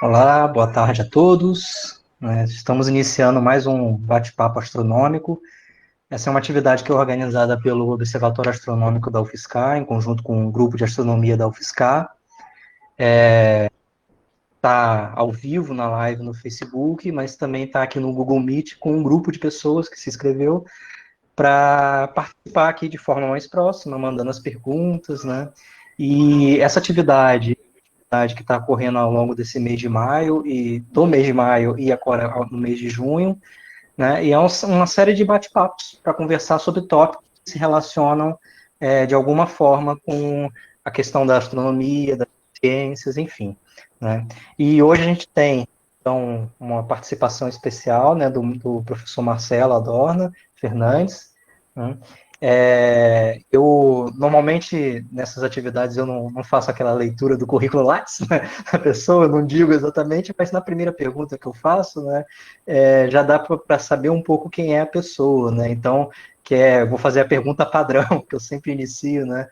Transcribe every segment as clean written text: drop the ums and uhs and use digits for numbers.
Olá, boa tarde a todos. Estamos iniciando mais um bate-papo astronômico. Essa é uma atividade que é organizada pelo Observatório Astronômico da UFSCar, em conjunto com um grupo de astronomia da UFSCar. Está ao vivo na live no Facebook, mas também está aqui no Google Meet com um grupo de pessoas que se inscreveu para participar aqui de forma mais próxima, mandando as perguntas, né? E essa atividade que está ocorrendo ao longo desse mês de maio e do mês de maio e agora no mês de junho, né? E é uma série de bate-papos para conversar sobre tópicos que se relacionam de alguma forma com a questão da astronomia, das ciências, enfim, né? E hoje a gente tem então uma participação especial, né, do professor Marcelo Adorna Fernandes, né? Eu normalmente nessas atividades eu não faço aquela leitura do currículo Lattes, né, da pessoa, eu não digo exatamente, mas na primeira pergunta que eu faço, né, já dá para saber um pouco quem é a pessoa, né? Então, vou fazer a pergunta padrão que eu sempre inicio, né?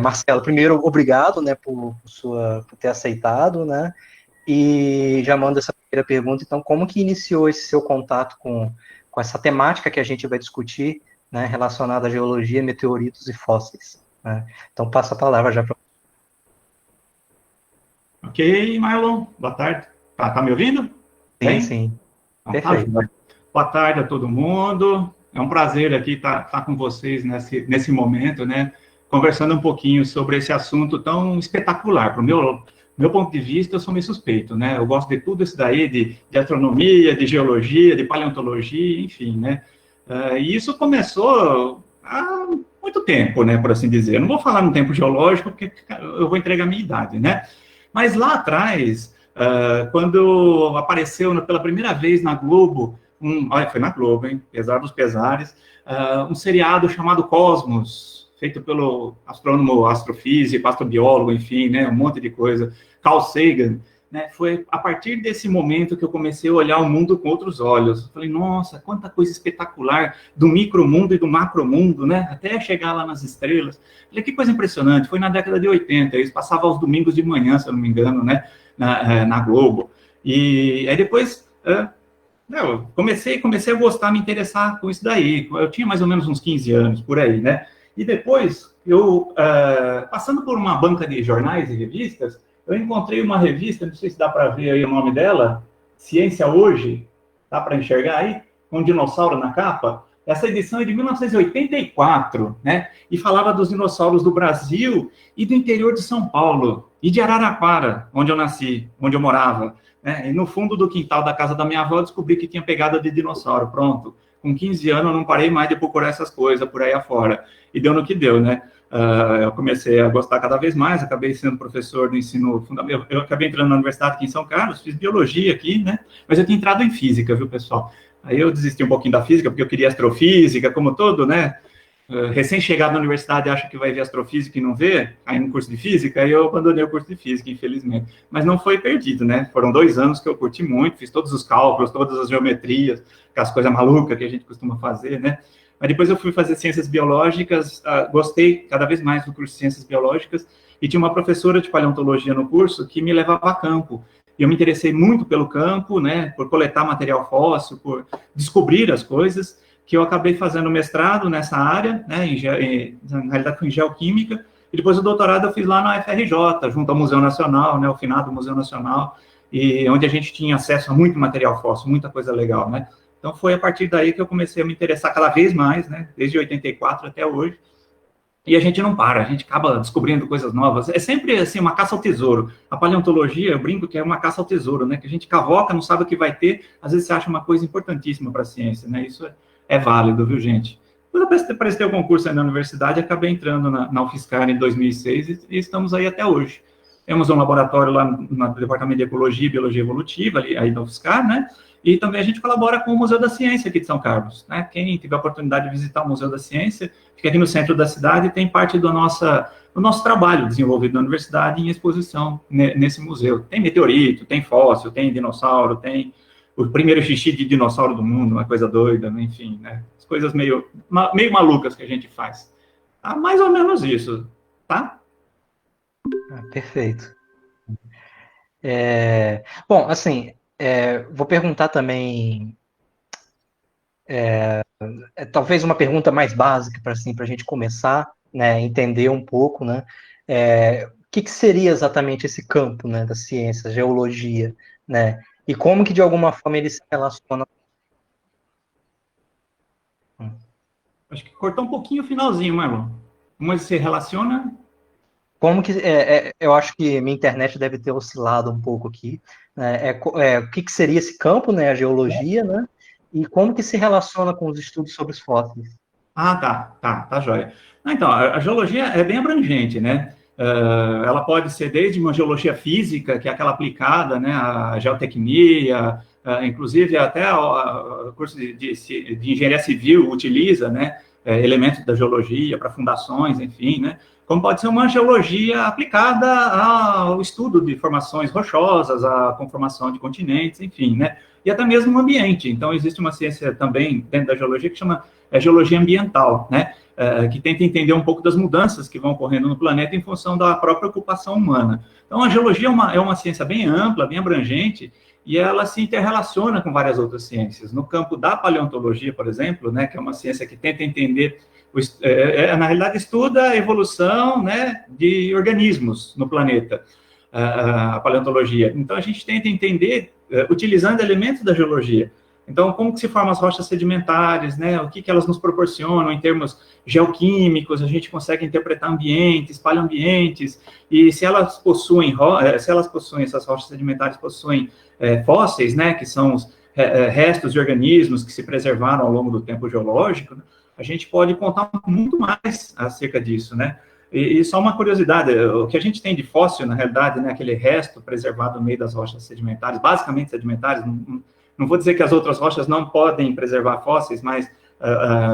Marcelo, primeiro, obrigado, né, por ter aceitado, né? E já mando essa primeira pergunta. Então, como que iniciou esse seu contato com essa temática que a gente vai discutir, né, relacionada à geologia, meteoritos e fósseis, né? Então, passo a palavra já para. Ok, Marlon, boa tarde. Tá me ouvindo? Sim, Bem? sim, Então, tá perfeito. joia. Boa tarde a todo mundo. É um prazer aqui estar com vocês nesse momento, né? Conversando um pouquinho sobre esse assunto tão espetacular. Para o meu ponto de vista, eu sou meio suspeito, né? Eu gosto de tudo isso daí, de astronomia, de geologia, de paleontologia, enfim, né? E isso começou há muito tempo, né? Por assim dizer. Eu não vou falar no tempo geológico, porque eu vou entregar a minha idade, né? Mas lá atrás, quando apareceu pela primeira vez na Globo, olha, foi na Globo, hein? Apesar dos pesares, um seriado chamado Cosmos, feito pelo astrônomo, astrofísico, astrobiólogo, enfim, né? Um monte de coisa, Carl Sagan. Né, foi a partir desse momento que eu comecei a olhar o mundo com outros olhos. Eu falei, nossa, quanta coisa espetacular do micromundo e do macromundo, né? Até chegar lá nas estrelas. Falei, que coisa impressionante. Foi na década de 80, eles passavam aos domingos de manhã, se eu não me engano, né? Na Globo. E aí depois eu comecei a gostar, a me interessar com isso daí. Eu tinha mais ou menos uns 15 anos, por aí, né? E depois, passando por uma banca de jornais e revistas, eu encontrei uma revista, não sei se dá para ver aí o nome dela, Ciência Hoje, dá para enxergar aí? Com um dinossauro na capa. Essa edição é de 1984, né? E falava dos dinossauros do Brasil e do interior de São Paulo, e de Araraquara, onde eu nasci, onde eu morava. Né? E no fundo do quintal da casa da minha avó, eu descobri que tinha pegada de dinossauro. Pronto. Com 15 anos, eu não parei mais de procurar essas coisas por aí afora. E deu no que deu, né? Eu comecei a gostar cada vez mais, acabei sendo professor do ensino fundamental. Eu acabei entrando na universidade aqui em São Carlos, fiz biologia aqui, né? Mas eu tinha entrado em física, viu, pessoal? Aí eu desisti um pouquinho da física, porque eu queria astrofísica, como todo, né? Recém-chegado na universidade acha que vai ver astrofísica e não vê, aí no curso de física, aí eu abandonei o curso de física, infelizmente. Mas não foi perdido, né? Foram 2 anos que eu curti muito, fiz todos os cálculos, todas as geometrias, aquelas coisas malucas que a gente costuma fazer, né? Mas depois eu fui fazer ciências biológicas, gostei cada vez mais do curso de ciências biológicas, e tinha uma professora de paleontologia no curso que me levava a campo. E eu me interessei muito pelo campo, né? Por coletar material fóssil, por descobrir as coisas, que eu acabei fazendo mestrado nessa área, né, na realidade foi em geoquímica, e depois o doutorado eu fiz lá na UFRJ, junto ao Museu Nacional, né, o finado Museu Nacional, e onde a gente tinha acesso a muito material fóssil, muita coisa legal, né. Então foi a partir daí que eu comecei a me interessar cada vez mais, né, desde 84 até hoje, e a gente não para, a gente acaba descobrindo coisas novas. É sempre assim uma caça ao tesouro. A paleontologia, eu brinco que é uma caça ao tesouro, né? Que a gente cavoca, não sabe o que vai ter, às vezes você acha uma coisa importantíssima para a ciência, né? Isso é válido, viu, gente? Quando eu prestei o concurso aí na universidade, acabei entrando na UFSCar em 2006 e estamos aí até hoje. Temos um laboratório lá no Departamento de Ecologia e Biologia Evolutiva, ali, aí da UFSCar, né? E também a gente colabora com o Museu da Ciência aqui de São Carlos, né? Quem tiver a oportunidade de visitar o Museu da Ciência, fica aqui no centro da cidade e tem parte do nosso trabalho desenvolvido na universidade em exposição nesse museu. Tem meteorito, tem fóssil, tem dinossauro, tem o primeiro xixi de dinossauro do mundo, uma coisa doida, enfim, né? As coisas meio malucas que a gente faz. Tá mais ou menos isso, tá? Perfeito. Bom, assim, vou perguntar também, talvez uma pergunta mais básica para assim, a gente começar, né, entender um pouco, né, o que seria exatamente esse campo, né, da ciência, geologia, né, e como que de alguma forma ele se relaciona. Acho que cortou um pouquinho o finalzinho, Marlon. Como se relaciona? Como que eu acho que minha internet deve ter oscilado um pouco aqui, né, o que seria esse campo, né, a geologia, né, e como que se relaciona com os estudos sobre os fósseis. Ah, tá joia. Então, a geologia é bem abrangente, né? Ela pode ser desde uma geologia física, que é aquela aplicada, né, a geotecnia, inclusive até o curso de engenharia civil utiliza, né, elementos da geologia para fundações, enfim, né? Como pode ser uma geologia aplicada ao estudo de formações rochosas, à conformação de continentes, enfim, né? E até mesmo o ambiente. Então, existe uma ciência também dentro da geologia que chama geologia ambiental, né? Que tenta entender um pouco das mudanças que vão ocorrendo no planeta em função da própria ocupação humana. Então, a geologia é uma ciência bem ampla, bem abrangente, e ela se interrelaciona com várias outras ciências. No campo da paleontologia, por exemplo, né, que é uma ciência que tenta entender, na realidade, estuda a evolução, né, de organismos no planeta, a paleontologia. Então, a gente tenta entender, utilizando elementos da geologia. Então, como que se formam as rochas sedimentares, né? O que elas nos proporcionam em termos geoquímicos, a gente consegue interpretar ambientes, paleoambientes, e se elas possuem, essas rochas sedimentares possuem fósseis, né? Que são os restos de organismos que se preservaram ao longo do tempo geológico, né, a gente pode contar muito mais acerca disso, né? E só uma curiosidade, o que a gente tem de fóssil, na realidade, né, aquele resto preservado no meio das rochas sedimentares, basicamente sedimentares, não vou dizer que as outras rochas não podem preservar fósseis, mas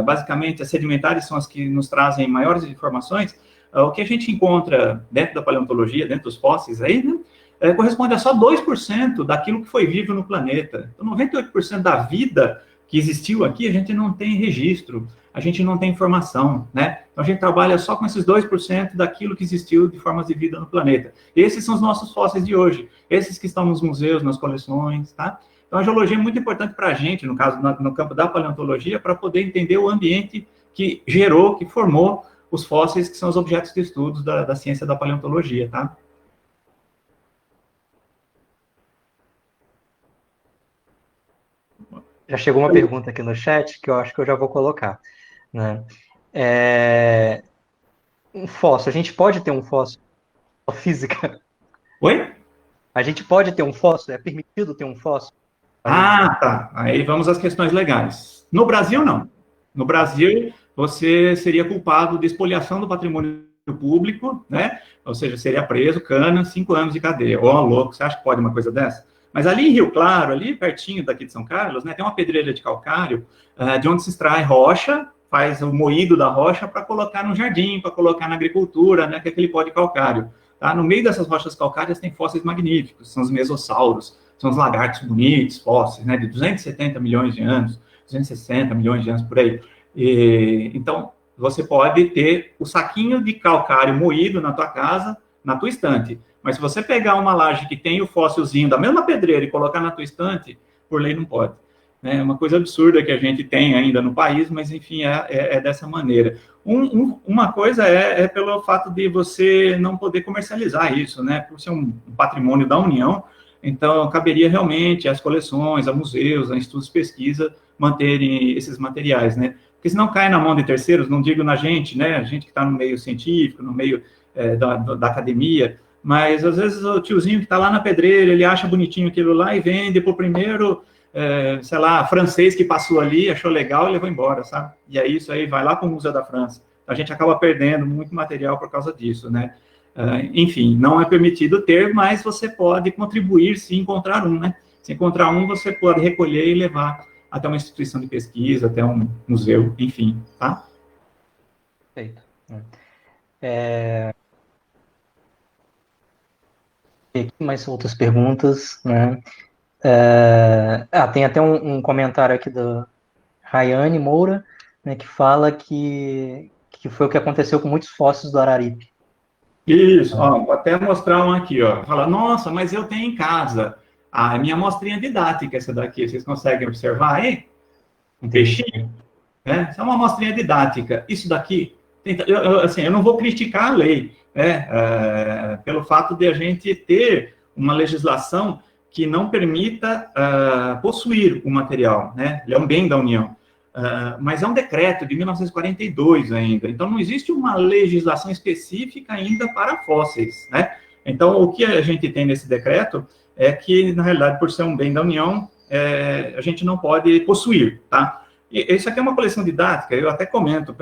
basicamente as sedimentares são as que nos trazem maiores informações. O que a gente encontra dentro da paleontologia, dentro dos fósseis aí, né, corresponde a só 2% daquilo que foi vivo no planeta. Então, 98% da vida que existiu aqui, a gente não tem registro, a gente não tem informação, né? Então, a gente trabalha só com esses 2% daquilo que existiu de formas de vida no planeta. Esses são os nossos fósseis de hoje, esses que estão nos museus, nas coleções, tá? Então, a geologia é muito importante para a gente, no caso, no campo da paleontologia, para poder entender o ambiente que gerou, que formou os fósseis, que são os objetos de estudos da ciência da paleontologia, tá? Já chegou uma pergunta aqui no chat que eu acho que eu já vou colocar, né? Um fóssil, a gente pode ter um fóssil física? Oi? A gente pode ter um fóssil? É permitido ter um fóssil? Ah, tá. Aí vamos às questões legais. No Brasil, não. No Brasil, você seria culpado de espoliação do patrimônio público, né? Ou seja, seria preso, cana, 5 anos de cadeia. Ô, louco, você acha que pode uma coisa dessa? Mas ali em Rio Claro, ali pertinho daqui de São Carlos, né, tem uma pedreira de calcário, de onde se extrai rocha, faz o moído da rocha para colocar no jardim, para colocar na agricultura, né, que é aquele pó de calcário. Tá? No meio dessas rochas calcárias tem fósseis magníficos, são os mesossauros, são os lagartos bonitos, fósseis, né, de 270 milhões de anos, 260 milhões de anos por aí. Então, você pode ter o saquinho de calcário moído na tua casa, na tua estante. Mas se você pegar uma laje que tem o fóssilzinho da mesma pedreira e colocar na tua estante, por lei não pode. É uma coisa absurda que a gente tem ainda no país, mas enfim, é dessa maneira. Uma coisa é pelo fato de você não poder comercializar isso, né? Por ser um patrimônio da União, então caberia realmente às coleções, a museus, a institutos de pesquisa manterem esses materiais, né? Porque senão cai na mão de terceiros, não digo na gente, né? A gente que está no meio científico, no meio da academia, mas às vezes o tiozinho que está lá na pedreira, ele acha bonitinho aquilo lá e vende para o primeiro, sei lá, francês que passou ali, achou legal e levou embora, sabe? E aí isso aí vai lá para o Museu da França. A gente acaba perdendo muito material por causa disso, né? Enfim, não é permitido ter, mas você pode contribuir se encontrar um, né? Se encontrar um, você pode recolher e levar até uma instituição de pesquisa, até um museu, enfim, tá? Perfeito. Aqui mais outras perguntas, né? Tem até um comentário aqui da Rayane Moura, né, que fala que foi o que aconteceu com muitos fósseis do Araripe. Isso, ó, vou até mostrar um aqui, ó. Fala, nossa, mas eu tenho em casa. Ah, é minha amostrinha didática essa daqui. Vocês conseguem observar aí? Um peixinho, né? Isso é uma amostrinha didática. Isso daqui, assim, eu não vou criticar a lei, né? Pelo fato de a gente ter uma legislação que não permita possuir o material, né? Ele é um bem da União. Mas é um decreto de 1942 ainda, então não existe uma legislação específica ainda para fósseis, né? Então, o que a gente tem nesse decreto é que, na realidade, por ser um bem da União, a gente não pode possuir, tá? E isso aqui é uma coleção didática, eu até comento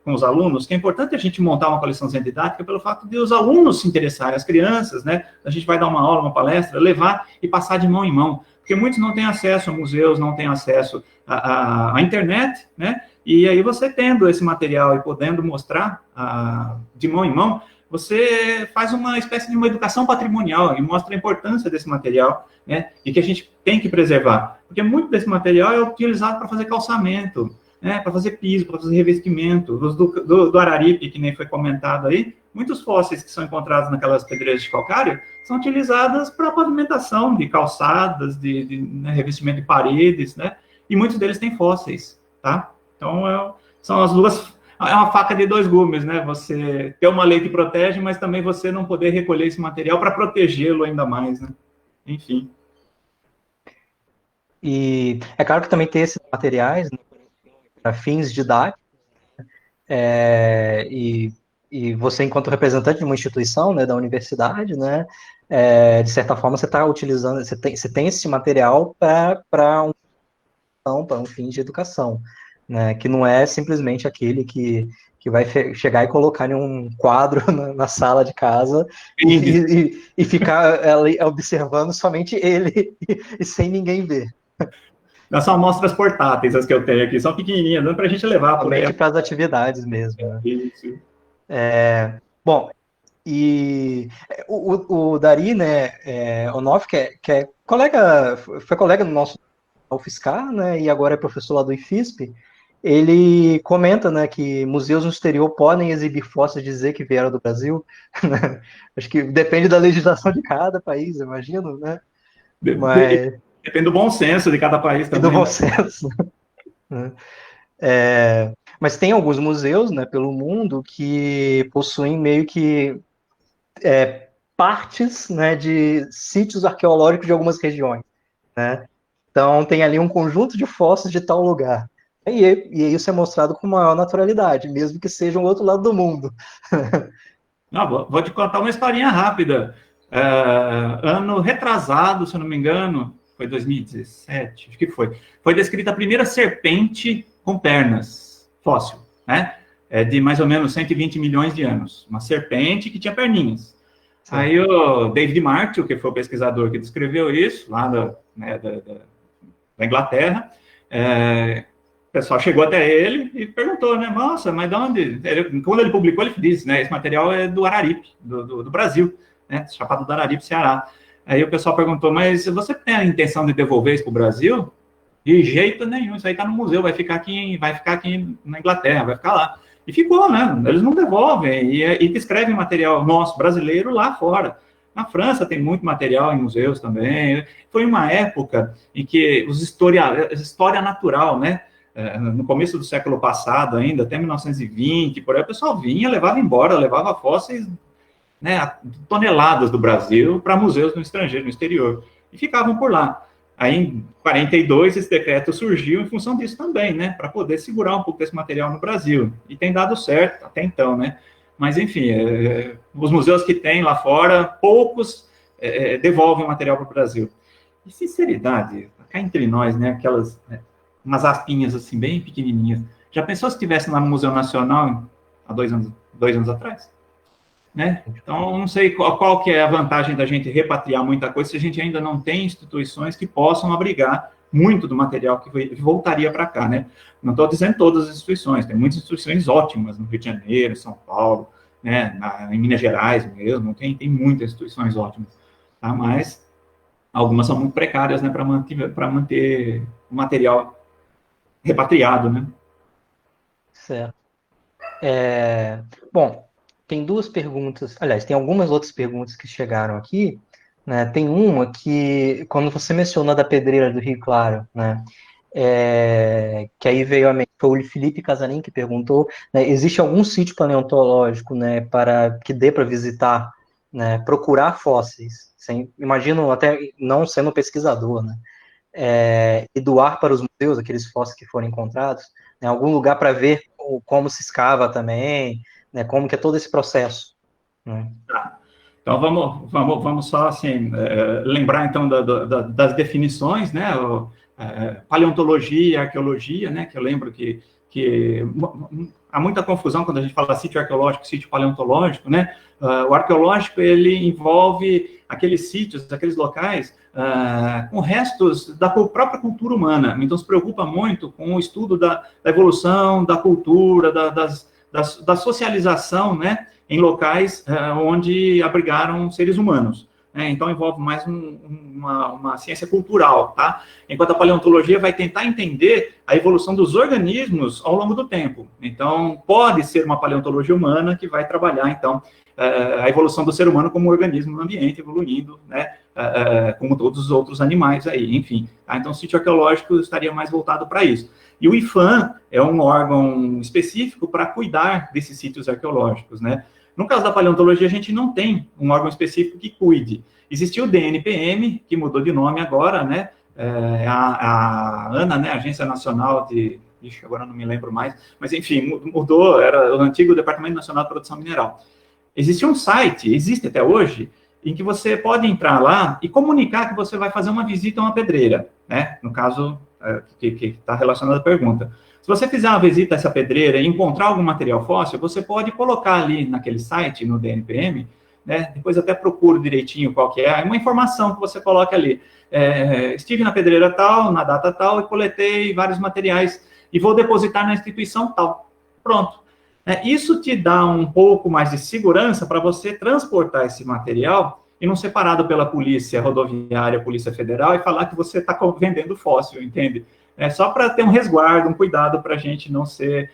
com os alunos que é importante a gente montar uma coleçãozinha didática pelo fato de os alunos se interessarem, as crianças, né? A gente vai dar uma aula, uma palestra, levar e passar de mão em mão, porque muitos não têm acesso a museus, não têm acesso à internet, né? E aí você tendo esse material e podendo mostrar de mão em mão, você faz uma espécie de uma educação patrimonial e mostra a importância desse material, né? E que a gente tem que preservar, porque muito desse material é utilizado para fazer calçamento, né? Para fazer piso, para fazer revestimento. Os do Araripe, que nem foi comentado aí, muitos fósseis que são encontrados naquelas pedreiras de calcário são utilizadas para pavimentação de calçadas, né, revestimento de paredes, né? E muitos deles têm fósseis, tá? Então, são as duas... É uma faca de dois gumes, né? Você ter uma lei que protege, mas também você não poder recolher esse material para protegê-lo ainda mais, né? Enfim. E é claro que também tem esses materiais, né, para fins didáticos, e você, enquanto representante de uma instituição, né, da universidade, né, de certa forma você está utilizando, você tem esse material para um fim de educação, né, que não é simplesmente aquele que vai chegar e colocar em um quadro na sala de casa e ficar ali observando somente ele e sem ninguém ver. São amostras portáteis as que eu tenho aqui, são pequenininhas, dando para a gente levar por aí. Somente para as atividades mesmo, né? Isso. Bom, e o Dari, né, Onoff, que é colega, foi colega no nosso UFSCar, né, e agora é professor lá do IFISP, ele comenta, né, que museus no exterior podem exibir fósseis e dizer que vieram do Brasil, né? Acho que depende da legislação de cada país, imagino, né? Mas... Depende do bom senso de cada país também. E do bom senso, né? Mas tem alguns museus, né, pelo mundo que possuem meio que partes, né, de sítios arqueológicos de algumas regiões, né? Então tem ali um conjunto de fósseis de tal lugar. E isso é mostrado com maior naturalidade, mesmo que seja o outro lado do mundo. Não, vou te contar uma historinha rápida. Ano retrasado, se eu não me engano, foi 2017, acho que foi descrita a primeira serpente com pernas, fóssil, né? De mais ou menos 120 milhões de anos. Uma serpente que tinha perninhas. Sim. Aí o David Martel, que foi o pesquisador que descreveu isso, lá da Inglaterra, o pessoal chegou até ele e perguntou, né? Nossa, mas de onde? Quando ele publicou, ele disse, né? Esse material é do Araripe, do Brasil, né? Chapada do Araripe, Ceará. Aí o pessoal perguntou, mas você tem a intenção de devolver isso para o Brasil? De jeito nenhum, isso aí está no museu, vai ficar aqui na Inglaterra, vai ficar lá. E ficou, né? Eles não devolvem e descrevem material nosso, brasileiro, lá fora. Na França tem muito material em museus também. Foi uma época em que história natural, né? No começo do século passado ainda, até 1920, por aí o pessoal vinha, levava embora, levava fósseis, né, toneladas do Brasil para museus no estrangeiro, no exterior, e ficavam por lá. Aí, em 42, esse decreto surgiu em função disso também, né, para poder segurar um pouco desse material no Brasil, e tem dado certo até então, né, mas, enfim, os museus que tem lá fora, poucos devolvem o material para o Brasil. E sinceridade, cá entre nós, né, aquelas... umas aspinhas assim, bem pequenininhas. Já pensou se estivesse lá no Museu Nacional há 2 anos atrás? Né? Então, não sei qual que é a vantagem da gente repatriar muita coisa se a gente ainda não tem instituições que possam abrigar muito do material que voltaria para cá, né? Não estou dizendo todas as instituições, tem muitas instituições ótimas no Rio de Janeiro, São Paulo, né? Em Minas Gerais mesmo, tem muitas instituições ótimas, tá? Mas algumas são muito precárias, né, para manter o material repatriado, né? Certo. Bom, tem duas perguntas, aliás, tem algumas outras perguntas que chegaram aqui, né? Tem uma que, quando você mencionou da pedreira do Rio Claro, né? Que aí veio a mente, foi o Felipe Casarim que perguntou, né, existe algum sítio paleontológico, né, para que dê para visitar, né, procurar fósseis, imagino até não sendo pesquisador, né, e doar para os museus aqueles fósseis que foram encontrados, né, algum lugar para ver como se escava também, né, como que é todo esse processo, né? Então, vamos só, assim, lembrar, então, das definições, né, paleontologia e arqueologia, né, que eu lembro que há muita confusão quando a gente fala sítio arqueológico, sítio paleontológico, né, o arqueológico, ele envolve aqueles sítios, aqueles locais com restos da própria cultura humana, então se preocupa muito com o estudo da evolução, da cultura, da socialização, né, em locais onde abrigaram seres humanos. Então, envolve mais uma ciência cultural, tá? Enquanto a paleontologia vai tentar entender a evolução dos organismos ao longo do tempo. Então, pode ser uma paleontologia humana que vai trabalhar, então, a evolução do ser humano como organismo no ambiente, evoluindo, né? Como todos os outros animais aí, enfim. Tá? Então, o sítio arqueológico estaria mais voltado para isso. E o IPHAN é um órgão específico para cuidar desses sítios arqueológicos, né? No caso da paleontologia, a gente não tem um órgão específico que cuide. Existiu o DNPM, que mudou de nome agora, né? A ANA, né? Agência Nacional de... Ixi, agora não me lembro mais. Mas, enfim, mudou, era o antigo Departamento Nacional de Produção Mineral. Existia um site, existe até hoje, em que você pode entrar lá e comunicar que você vai fazer uma visita a uma pedreira, né? No caso, que está relacionado à pergunta. Se você fizer uma visita a essa pedreira e encontrar algum material fóssil, você pode colocar ali naquele site, no DNPM, né? Depois até procuro direitinho qual que é uma informação que você coloca ali. Estive na pedreira tal, na data tal, e coletei vários materiais e vou depositar na instituição tal. Pronto. Isso te dá um pouco mais de segurança para você transportar esse material e não ser parado pela polícia rodoviária, polícia federal, e falar que você está vendendo fóssil, entende? Só para ter um resguardo, um cuidado para a gente não ser,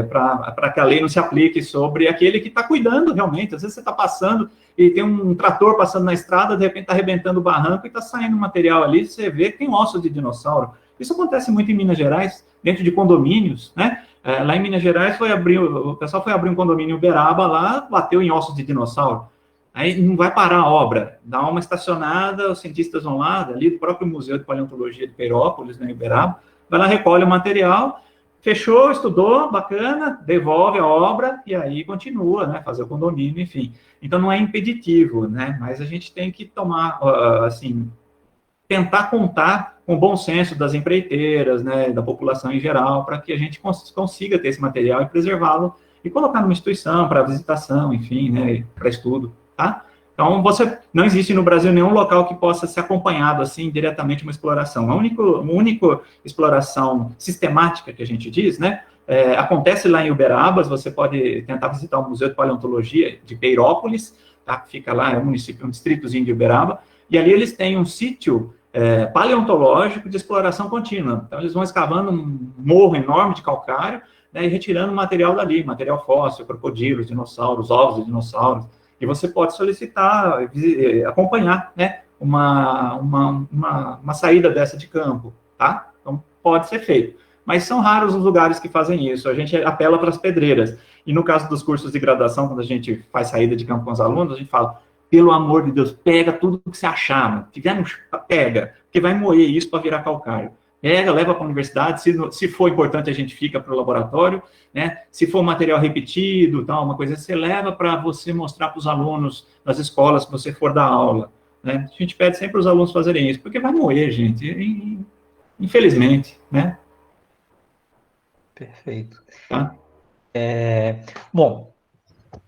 para que a lei não se aplique sobre aquele que está cuidando realmente. Às vezes você está passando e tem um trator passando na estrada, de repente está arrebentando o barranco e está saindo material ali, você vê que tem ossos de dinossauro. Isso acontece muito em Minas Gerais, dentro de condomínios, né? Lá em Minas Gerais, o pessoal foi abrir um condomínio em Uberaba lá, bateu em ossos de dinossauro. Aí não vai parar a obra, dá uma estacionada, os cientistas vão lá, ali do próprio Museu de Paleontologia de Peirópolis, né, em Uberaba, vai lá, recolhe o material, fechou, estudou, bacana, devolve a obra e aí continua, né, fazer o condomínio, enfim. Então não é impeditivo, né, mas a gente tem que tomar, assim, tentar contar com o bom senso das empreiteiras, né, da população em geral, para que a gente consiga ter esse material e preservá-lo e colocar numa instituição para visitação, enfim, né, para estudo. Tá? Então, não existe no Brasil nenhum local que possa ser acompanhado, assim, diretamente uma exploração. A única exploração sistemática que a gente diz, né, acontece lá em Uberabas, você pode tentar visitar o Museu de Paleontologia de Peirópolis, tá? Que fica lá, é um município, um distritozinho de Uberaba, e ali eles têm um sítio paleontológico de exploração contínua. Então, eles vão escavando um morro enorme de calcário, né, e retirando material dali, material fóssil, crocodilos, dinossauros, ovos de dinossauros. E você pode solicitar, acompanhar, né, uma saída dessa de campo, tá? Então, pode ser feito. Mas são raros os lugares que fazem isso. A gente apela para as pedreiras. E no caso dos cursos de graduação, quando a gente faz saída de campo com os alunos, a gente fala, pelo amor de Deus, pega tudo que você achar, mano. Pega, porque vai moer isso para virar calcário. Pega, leva para a universidade, se for importante a gente fica para o laboratório, né? Se for material repetido, tal, uma coisa, você leva para você mostrar para os alunos nas escolas que você for dar aula, né? A gente pede sempre os alunos fazerem isso, porque vai morrer, gente, infelizmente, né? Perfeito. Tá? Bom,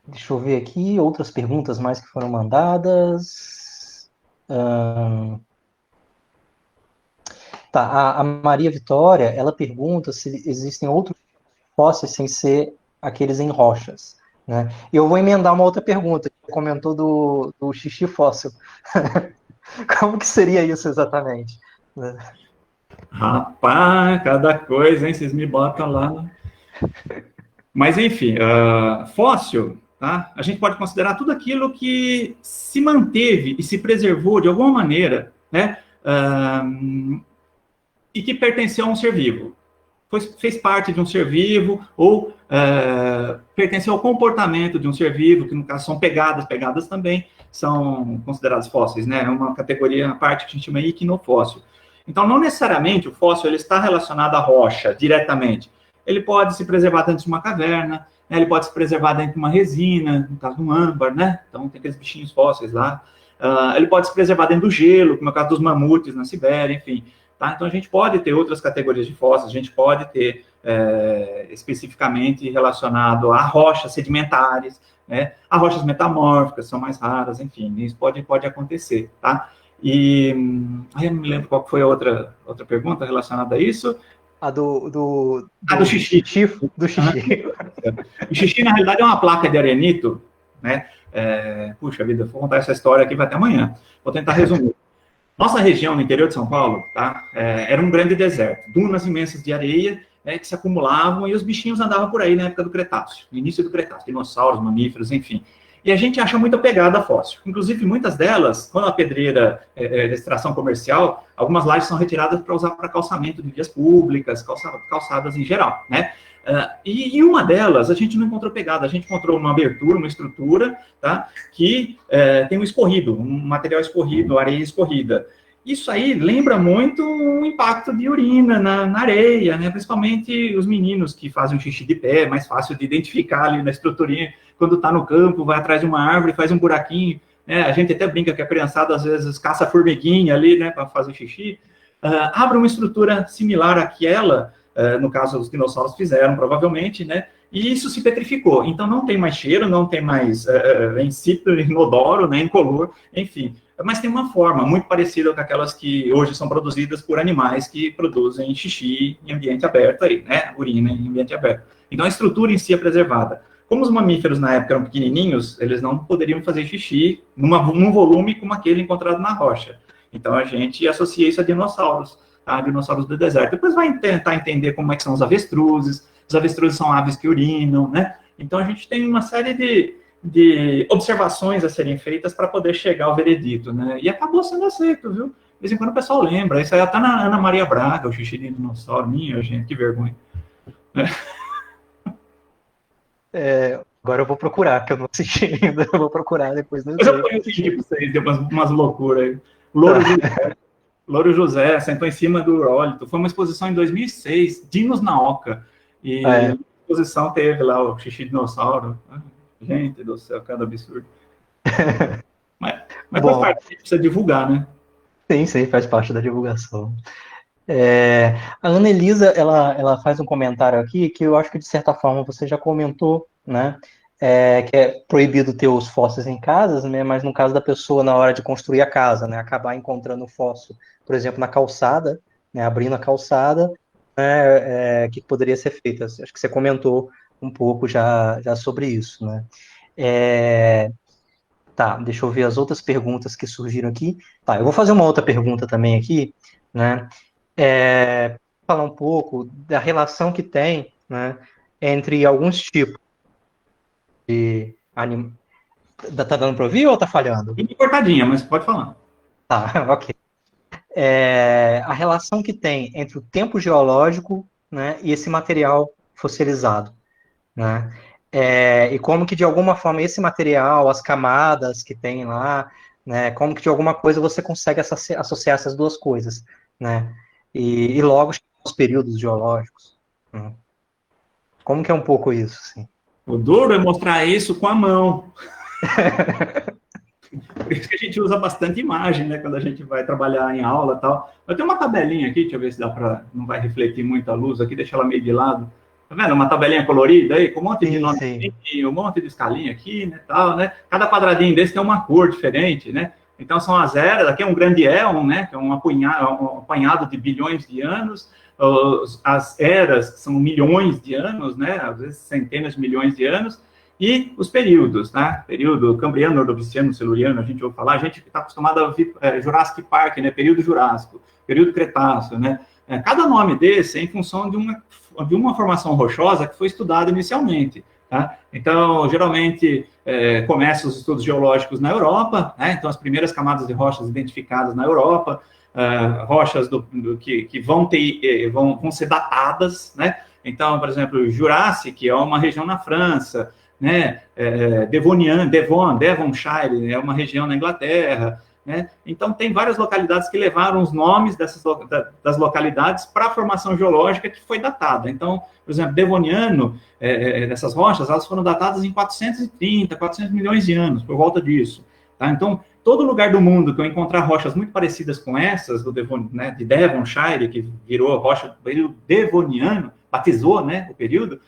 deixa eu ver aqui outras perguntas mais que foram mandadas. Tá, a Maria Vitória, ela pergunta se existem outros fósseis sem ser aqueles em rochas, né? E eu vou emendar uma outra pergunta, que comentou do xixi fóssil. Como que seria isso exatamente? Rapaz, cada coisa, hein? Vocês me botam lá. Mas, enfim, fóssil, tá? A gente pode considerar tudo aquilo que se manteve e se preservou de alguma maneira, né? E que pertenceu a um ser vivo. Fez parte de um ser vivo ou pertenceu ao comportamento de um ser vivo, que no caso são pegadas também são consideradas fósseis, né? É uma categoria, a parte que a gente chama de iquinofóssil. Então, não necessariamente o fóssil ele está relacionado à rocha diretamente. Ele pode se preservar dentro de uma caverna, né? Ele pode se preservar dentro de uma resina, no caso do âmbar, né? Então, tem aqueles bichinhos fósseis lá. Ele pode se preservar dentro do gelo, como é o caso dos mamutes na Sibéria, enfim. Tá? Então, a gente pode ter outras categorias de fósseis, a gente pode ter especificamente relacionado a rochas sedimentares, né? A rochas metamórficas, são mais raras, enfim, isso pode acontecer, tá? E aí eu não me lembro qual foi a outra pergunta relacionada a isso. A do xixi. Do xixi. O xixi, na realidade, é uma placa de arenito, né? Puxa vida, vou contar essa história aqui, vai até amanhã. Vou tentar resumir. Nossa região, no interior de São Paulo, tá? Era um grande deserto. Dunas imensas de areia, né, que se acumulavam, e os bichinhos andavam por aí na época do Cretáceo, no início do Cretáceo, dinossauros, mamíferos, enfim. E a gente acha muita pegada fóssil. Inclusive, muitas delas, quando a pedreira é de extração comercial, algumas lajes são retiradas para usar para calçamento de vias públicas, calçadas em geral, né? E em uma delas, a gente não encontrou pegada, a gente encontrou uma abertura, uma estrutura, tá? Que tem um escorrido, um material escorrido, areia escorrida. Isso aí lembra muito um impacto de urina na areia, né? Principalmente os meninos que fazem um xixi de pé, é mais fácil de identificar ali na estruturinha, quando está no campo, vai atrás de uma árvore, faz um buraquinho, né? A gente até brinca que a criançada, às vezes, caça formiguinha ali, né, para fazer xixi. Abre uma estrutura similar àquela, no caso, os dinossauros fizeram, provavelmente, né? E isso se petrificou. Então, não tem mais cheiro, não tem mais insípido, inodoro, né, incolor, enfim. Mas tem uma forma muito parecida com aquelas que hoje são produzidas por animais que produzem xixi em ambiente aberto aí, né? Urina em ambiente aberto. Então, a estrutura em si é preservada. Como os mamíferos na época eram pequenininhos, eles não poderiam fazer xixi num volume como aquele encontrado na rocha. Então, a gente associa isso a dinossauros, tá? Dinossauros do deserto. Depois vai tentar entender como é que são os avestruzes. Os avestruzes são aves que urinam, né? Então, a gente tem uma série de observações a serem feitas para poder chegar ao veredito, né? E acabou sendo aceito, viu? De vez em quando o pessoal lembra. Isso aí até na Ana Maria Braga, o xixi de dinossauro. Minha gente, que vergonha. Agora eu vou procurar, que eu não assisti ainda. Eu vou procurar depois no YouTube. Eu ponho esse tipo pra vocês, deu umas loucuras aí. Louro José sentou em cima do urólito. Foi uma exposição em 2006, Dinos na Oca. E a exposição teve lá o xixi de dinossauro. Gente do céu, cada absurdo. Mas faz parte, precisa divulgar, né? Sim, faz parte da divulgação. A Ana Elisa, ela faz um comentário aqui que eu acho que, de certa forma, você já comentou, né? Que é proibido ter os fósseis em casas, né? Mas no caso da pessoa, na hora de construir a casa, né? Acabar encontrando o fóssil, por exemplo, na calçada, né? Abrindo a calçada, né? Que poderia ser feito. Acho que você comentou um pouco já sobre isso, né? Tá, deixa eu ver as outras perguntas que surgiram aqui. Tá, eu vou fazer uma outra pergunta também aqui, né? Falar um pouco da relação que tem, né, entre alguns tipos de animais. Tá dando para ouvir ou tá falhando? Bem cortadinha, mas pode falar. Tá, ok. A relação que tem entre o tempo geológico, né, e esse material fossilizado, né? E como que, de alguma forma, esse material, as camadas que tem lá, né, como que, de alguma coisa, você consegue associar essas duas coisas, né? E logo os períodos geológicos. Né? Como que é um pouco isso, assim? O duro é mostrar isso com a mão. Por isso que a gente usa bastante imagem, né? Quando a gente vai trabalhar em aula e tal. Eu tenho uma tabelinha aqui, deixa eu ver se dá para... Não vai refletir muita luz aqui, deixa ela meio de lado. Tá vendo? Uma tabelinha colorida aí, com um monte de nome, um monte de escalinha aqui, né? Tal, né? Cada quadradinho desse tem uma cor diferente, né? Então, são as eras, aqui é um grande éon, né, que é um apanhado de bilhões de anos, as eras são milhões de anos, né, às vezes centenas de milhões de anos, e os períodos, né, período Cambriano, Ordoviciano, Siluriano, a gente ouve falar, a gente está acostumado a ouvir Jurassic Park, né, período Jurássico, período Cretáceo, né, cada nome desse é em função de uma formação rochosa que foi estudada inicialmente. Tá? Então, geralmente, começam os estudos geológicos na Europa, né? Então, as primeiras camadas de rochas identificadas na Europa, rochas que vão ser datadas, né? Então, por exemplo, o Jurássico é uma região na França, né? Devonshire é uma região na Inglaterra, né? Então, tem várias localidades que levaram os nomes das localidades para a formação geológica que foi datada. Então, por exemplo, Devoniano, essas rochas, elas foram datadas em 430, 400 milhões de anos, por volta disso. Tá? Então, todo lugar do mundo que eu encontrar rochas muito parecidas com essas, de Devonshire, que virou rocha do período Devoniano, batizou, né, o período,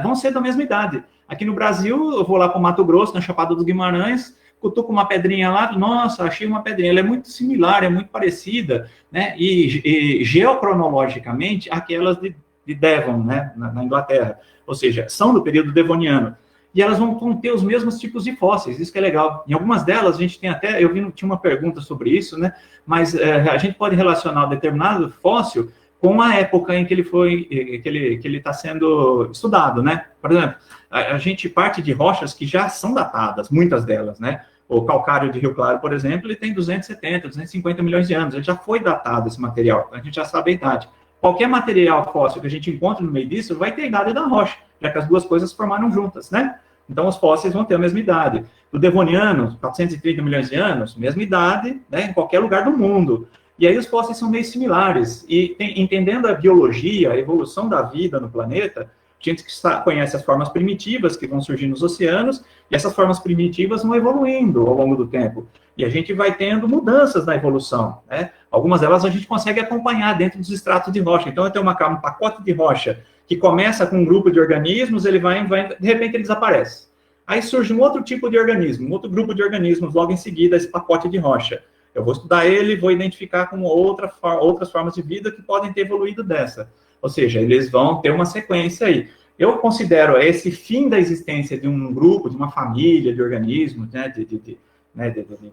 vão ser da mesma idade. Aqui no Brasil, eu vou lá para o Mato Grosso, na Chapada dos Guimarães, cutuco uma pedrinha lá, nossa, achei uma pedrinha, ela é muito similar, é muito parecida, né, e geocronologicamente, aquelas de Devon, né, na Inglaterra, ou seja, são do período devoniano, e elas vão ter os mesmos tipos de fósseis, isso que é legal. Em algumas delas, a gente tem até, tinha uma pergunta sobre isso, né, mas a gente pode relacionar um determinado fóssil com a época em que ele está sendo estudado, né? Por exemplo, a gente parte de rochas que já são datadas, muitas delas, né? O calcário de Rio Claro, por exemplo, ele tem 270, 250 milhões de anos, ele já foi datado esse material, a gente já sabe a idade. Qualquer material fóssil que a gente encontre no meio disso vai ter a idade da rocha, já que as duas coisas formaram juntas, né? Então, os fósseis vão ter a mesma idade. O Devoniano, 430 milhões de anos, mesma idade, né, em qualquer lugar do mundo. E aí os fósseis são meio similares. E entendendo a biologia, a evolução da vida no planeta, a gente conhece as formas primitivas que vão surgir nos oceanos, e essas formas primitivas vão evoluindo ao longo do tempo. E a gente vai tendo mudanças na evolução, né? Algumas delas a gente consegue acompanhar dentro dos estratos de rocha. Então, eu tenho um pacote de rocha que começa com um grupo de organismos, ele vai, de repente ele desaparece. Aí surge um outro tipo de organismo, um outro grupo de organismos, logo em seguida, esse pacote de rocha. Eu vou estudar ele e vou identificar como outras formas de vida que podem ter evoluído dessa. Ou seja, eles vão ter uma sequência aí. Eu considero esse fim da existência de um grupo, de uma família de organismos, né, de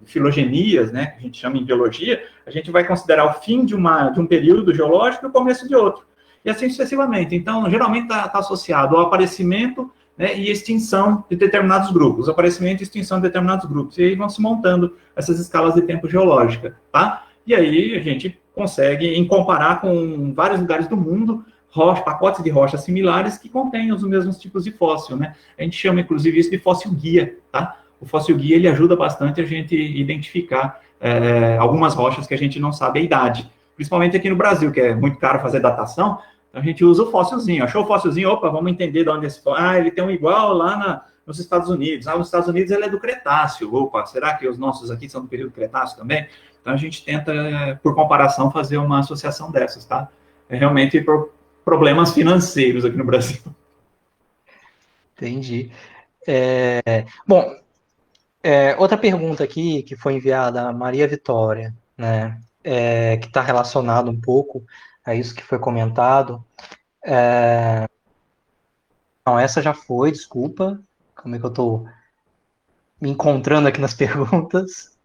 filogenias, né, que a gente chama em biologia, a gente vai considerar o fim de um período geológico e o começo de outro. E assim sucessivamente. Então, geralmente está associado ao aparecimento, né, e extinção de determinados grupos, aparecimento e extinção de determinados grupos, e aí vão se montando essas escalas de tempo geológica, tá? E aí a gente consegue comparar com vários lugares do mundo, pacotes de rochas similares que contêm os mesmos tipos de fóssil, né? A gente chama, inclusive, isso de fóssil guia, tá? O fóssil guia, ele ajuda bastante a gente identificar algumas rochas que a gente não sabe a idade, principalmente aqui no Brasil, que é muito caro fazer datação. A gente usa o fóssilzinho. Achou o fóssilzinho? Opa, vamos entender de onde é esse fóssil. Ah, ele tem um igual lá nos Estados Unidos. Ah, nos Estados Unidos ele é do Cretáceo. Opa, será que os nossos aqui são do período Cretáceo também? Então, a gente tenta, por comparação, fazer uma associação dessas, tá? É realmente por problemas financeiros aqui no Brasil. Entendi. Bom, outra pergunta aqui que foi enviada a Maria Vitória, né? Que está relacionado um pouco a isso que foi comentado. Não, essa já foi, desculpa. Como é que eu estou me encontrando aqui nas perguntas?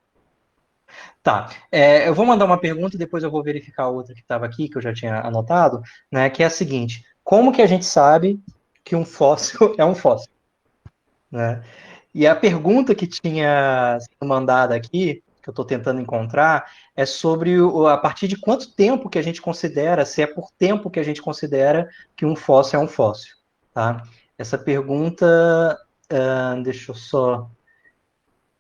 Tá, eu vou mandar uma pergunta e depois eu vou verificar outra que estava aqui, que eu já tinha anotado, né, que é a seguinte: como que a gente sabe que um fóssil é um fóssil? Né? E a pergunta que tinha sido mandada aqui, que eu estou tentando encontrar, é sobre a partir de quanto tempo que a gente considera, se é por tempo que a gente considera que um fóssil é um fóssil. Tá? Essa pergunta, deixa eu só...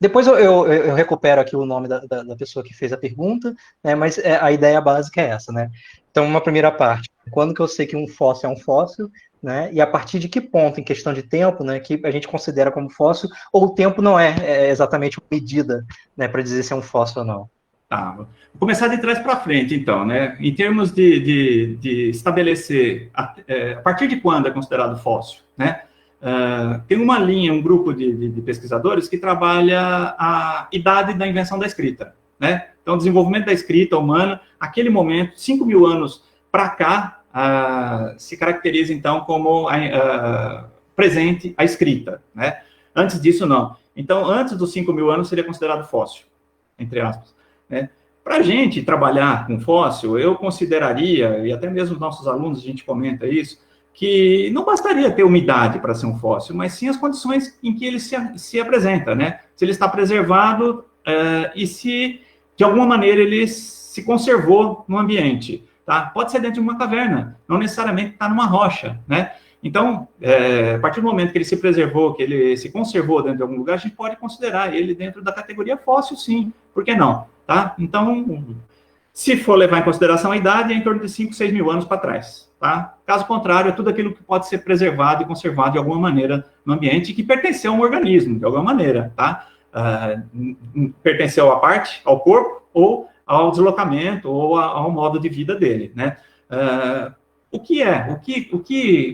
Depois eu recupero aqui o nome da pessoa que fez a pergunta, né, mas a ideia básica é essa, né? Então, uma primeira parte, quando que eu sei que um fóssil é um fóssil, né? E a partir de que ponto, em questão de tempo, né, que a gente considera como fóssil, ou o tempo não é exatamente uma medida, né, para dizer se é um fóssil ou não. Tá, vou começar de trás para frente, então, né? Em termos de estabelecer a partir de quando é considerado fóssil, né? Tem uma linha, um grupo de pesquisadores que trabalha a idade da invenção da escrita, né? Então, o desenvolvimento da escrita humana, aquele momento, 5 mil anos para cá, se caracteriza, então, como presente a escrita, né? Antes disso, não. Então, antes dos 5 mil anos, seria considerado fóssil, entre aspas, né? Para a gente trabalhar com fóssil, eu consideraria, e até mesmo nossos alunos, a gente comenta isso, que não bastaria ter umidade para ser um fóssil, mas sim as condições em que ele se apresenta, né? Se ele está preservado e se, de alguma maneira, ele se conservou no ambiente, tá? Pode ser dentro de uma caverna, não necessariamente está numa rocha, né? Então, a partir do momento que ele se preservou, que ele se conservou dentro de algum lugar, a gente pode considerar ele dentro da categoria fóssil, sim. Por que não? Tá? Então, se for levar em consideração a idade, é em torno de 5, 6 mil anos para trás. Tá? Caso contrário, é tudo aquilo que pode ser preservado e conservado de alguma maneira no ambiente e que pertenceu a um organismo, de alguma maneira. Tá? Pertenceu à parte, ao corpo, ou ao deslocamento, ou ao modo de vida dele. Né? O que é?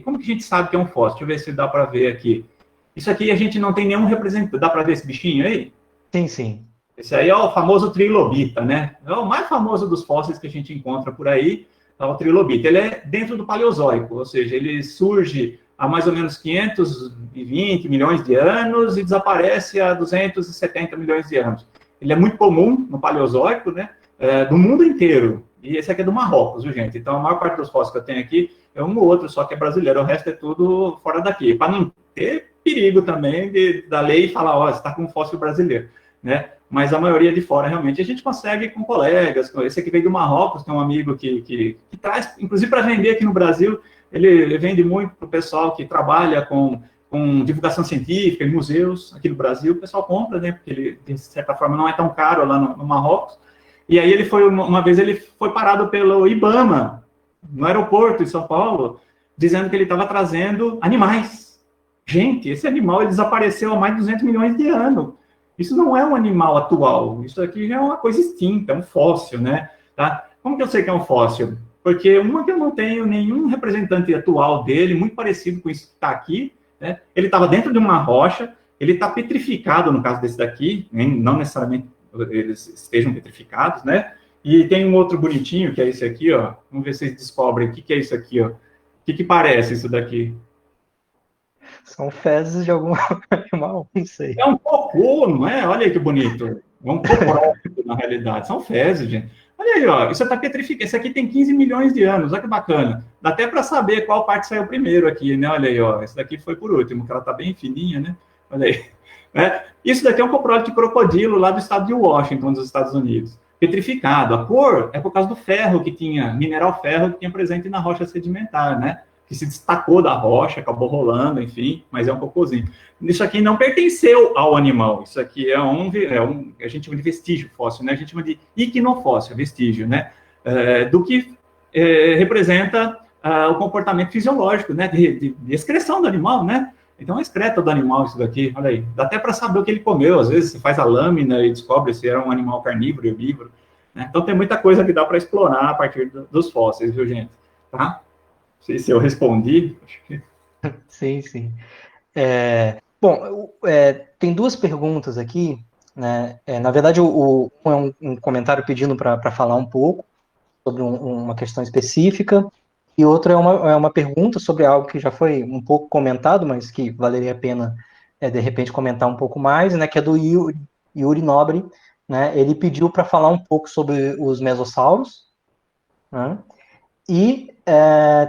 Como que a gente sabe que é um fóssil? Deixa eu ver se dá para ver aqui. Isso aqui a gente não tem nenhum representante. Dá para ver esse bichinho aí? Sim, sim. Esse aí é o famoso trilobita, né? É o mais famoso dos fósseis que a gente encontra por aí, é o trilobita. Ele é dentro do Paleozoico, ou seja, ele surge há mais ou menos 520 milhões de anos e desaparece há 270 milhões de anos. Ele é muito comum no Paleozoico, né? Do mundo inteiro. E esse aqui é do Marrocos, viu, gente? Então, a maior parte dos fósseis que eu tenho aqui é um ou outro, só que é brasileiro. O resto é tudo fora daqui. Para não ter perigo também da lei falar, ó, você está com um fóssil brasileiro, né? Mas a maioria de fora, realmente, a gente consegue com colegas. Esse aqui veio do Marrocos, tem um amigo que traz, inclusive para vender aqui no Brasil, ele vende muito para o pessoal que trabalha com divulgação científica em museus aqui no Brasil. O pessoal compra, né? Porque ele, de certa forma, não é tão caro lá no Marrocos. E aí uma vez ele foi parado pelo IBAMA, no aeroporto de São Paulo, dizendo que ele estava trazendo animais. Gente, esse animal ele desapareceu há mais de 200 milhões de anos. Isso não é um animal atual, isso aqui já é uma coisa extinta, é um fóssil, né? Tá? Como que eu sei que é um fóssil? Porque uma que eu não tenho nenhum representante atual dele, muito parecido com isso que está aqui, né? Ele estava dentro de uma rocha, ele está petrificado, no caso desse daqui, não necessariamente eles estejam petrificados, né? E tem um outro bonitinho, que é esse aqui, ó. Vamos ver se vocês descobrem o que é isso aqui, ó. O que parece isso daqui? São fezes de algum animal, não sei. É um cocô, não é? Olha aí que bonito. É um cocô, na realidade. São fezes, gente. Olha aí, ó. Isso está petrificado. Esse aqui tem 15 milhões de anos. Olha que bacana. Dá até para saber qual parte saiu primeiro aqui, né? Olha aí, ó. Esse daqui foi por último, que ela está bem fininha, né? Olha aí. Isso daqui é um coprólito de crocodilo lá do estado de Washington, dos Estados Unidos. Petrificado. A cor é por causa do ferro que tinha, mineral ferro que tinha presente na rocha sedimentar, né? Que se destacou da rocha, acabou rolando, enfim, mas é um cocôzinho. Isso aqui não pertenceu ao animal. Isso aqui a gente chama de vestígio fóssil, né? A gente chama de iquinofóssil, vestígio, né? Do que representa o comportamento fisiológico, né? De excreção do animal, né? Então, é excreta do animal isso daqui, olha aí. Dá até para saber o que ele comeu. Às vezes, você faz a lâmina e descobre se era um animal carnívoro ou herbívoro. Né? Então, tem muita coisa que dá para explorar a partir dos fósseis, viu, gente? Tá? Não sei se eu respondi. Sim, sim. Tem duas perguntas aqui, né? Na verdade, é um comentário pedindo para falar um pouco sobre uma questão específica, e outra é uma pergunta sobre algo que já foi um pouco comentado, mas que valeria a pena, de repente, comentar um pouco mais, né? Que é do Yuri Nobre, né? Ele pediu para falar um pouco sobre os mesossauros, né? E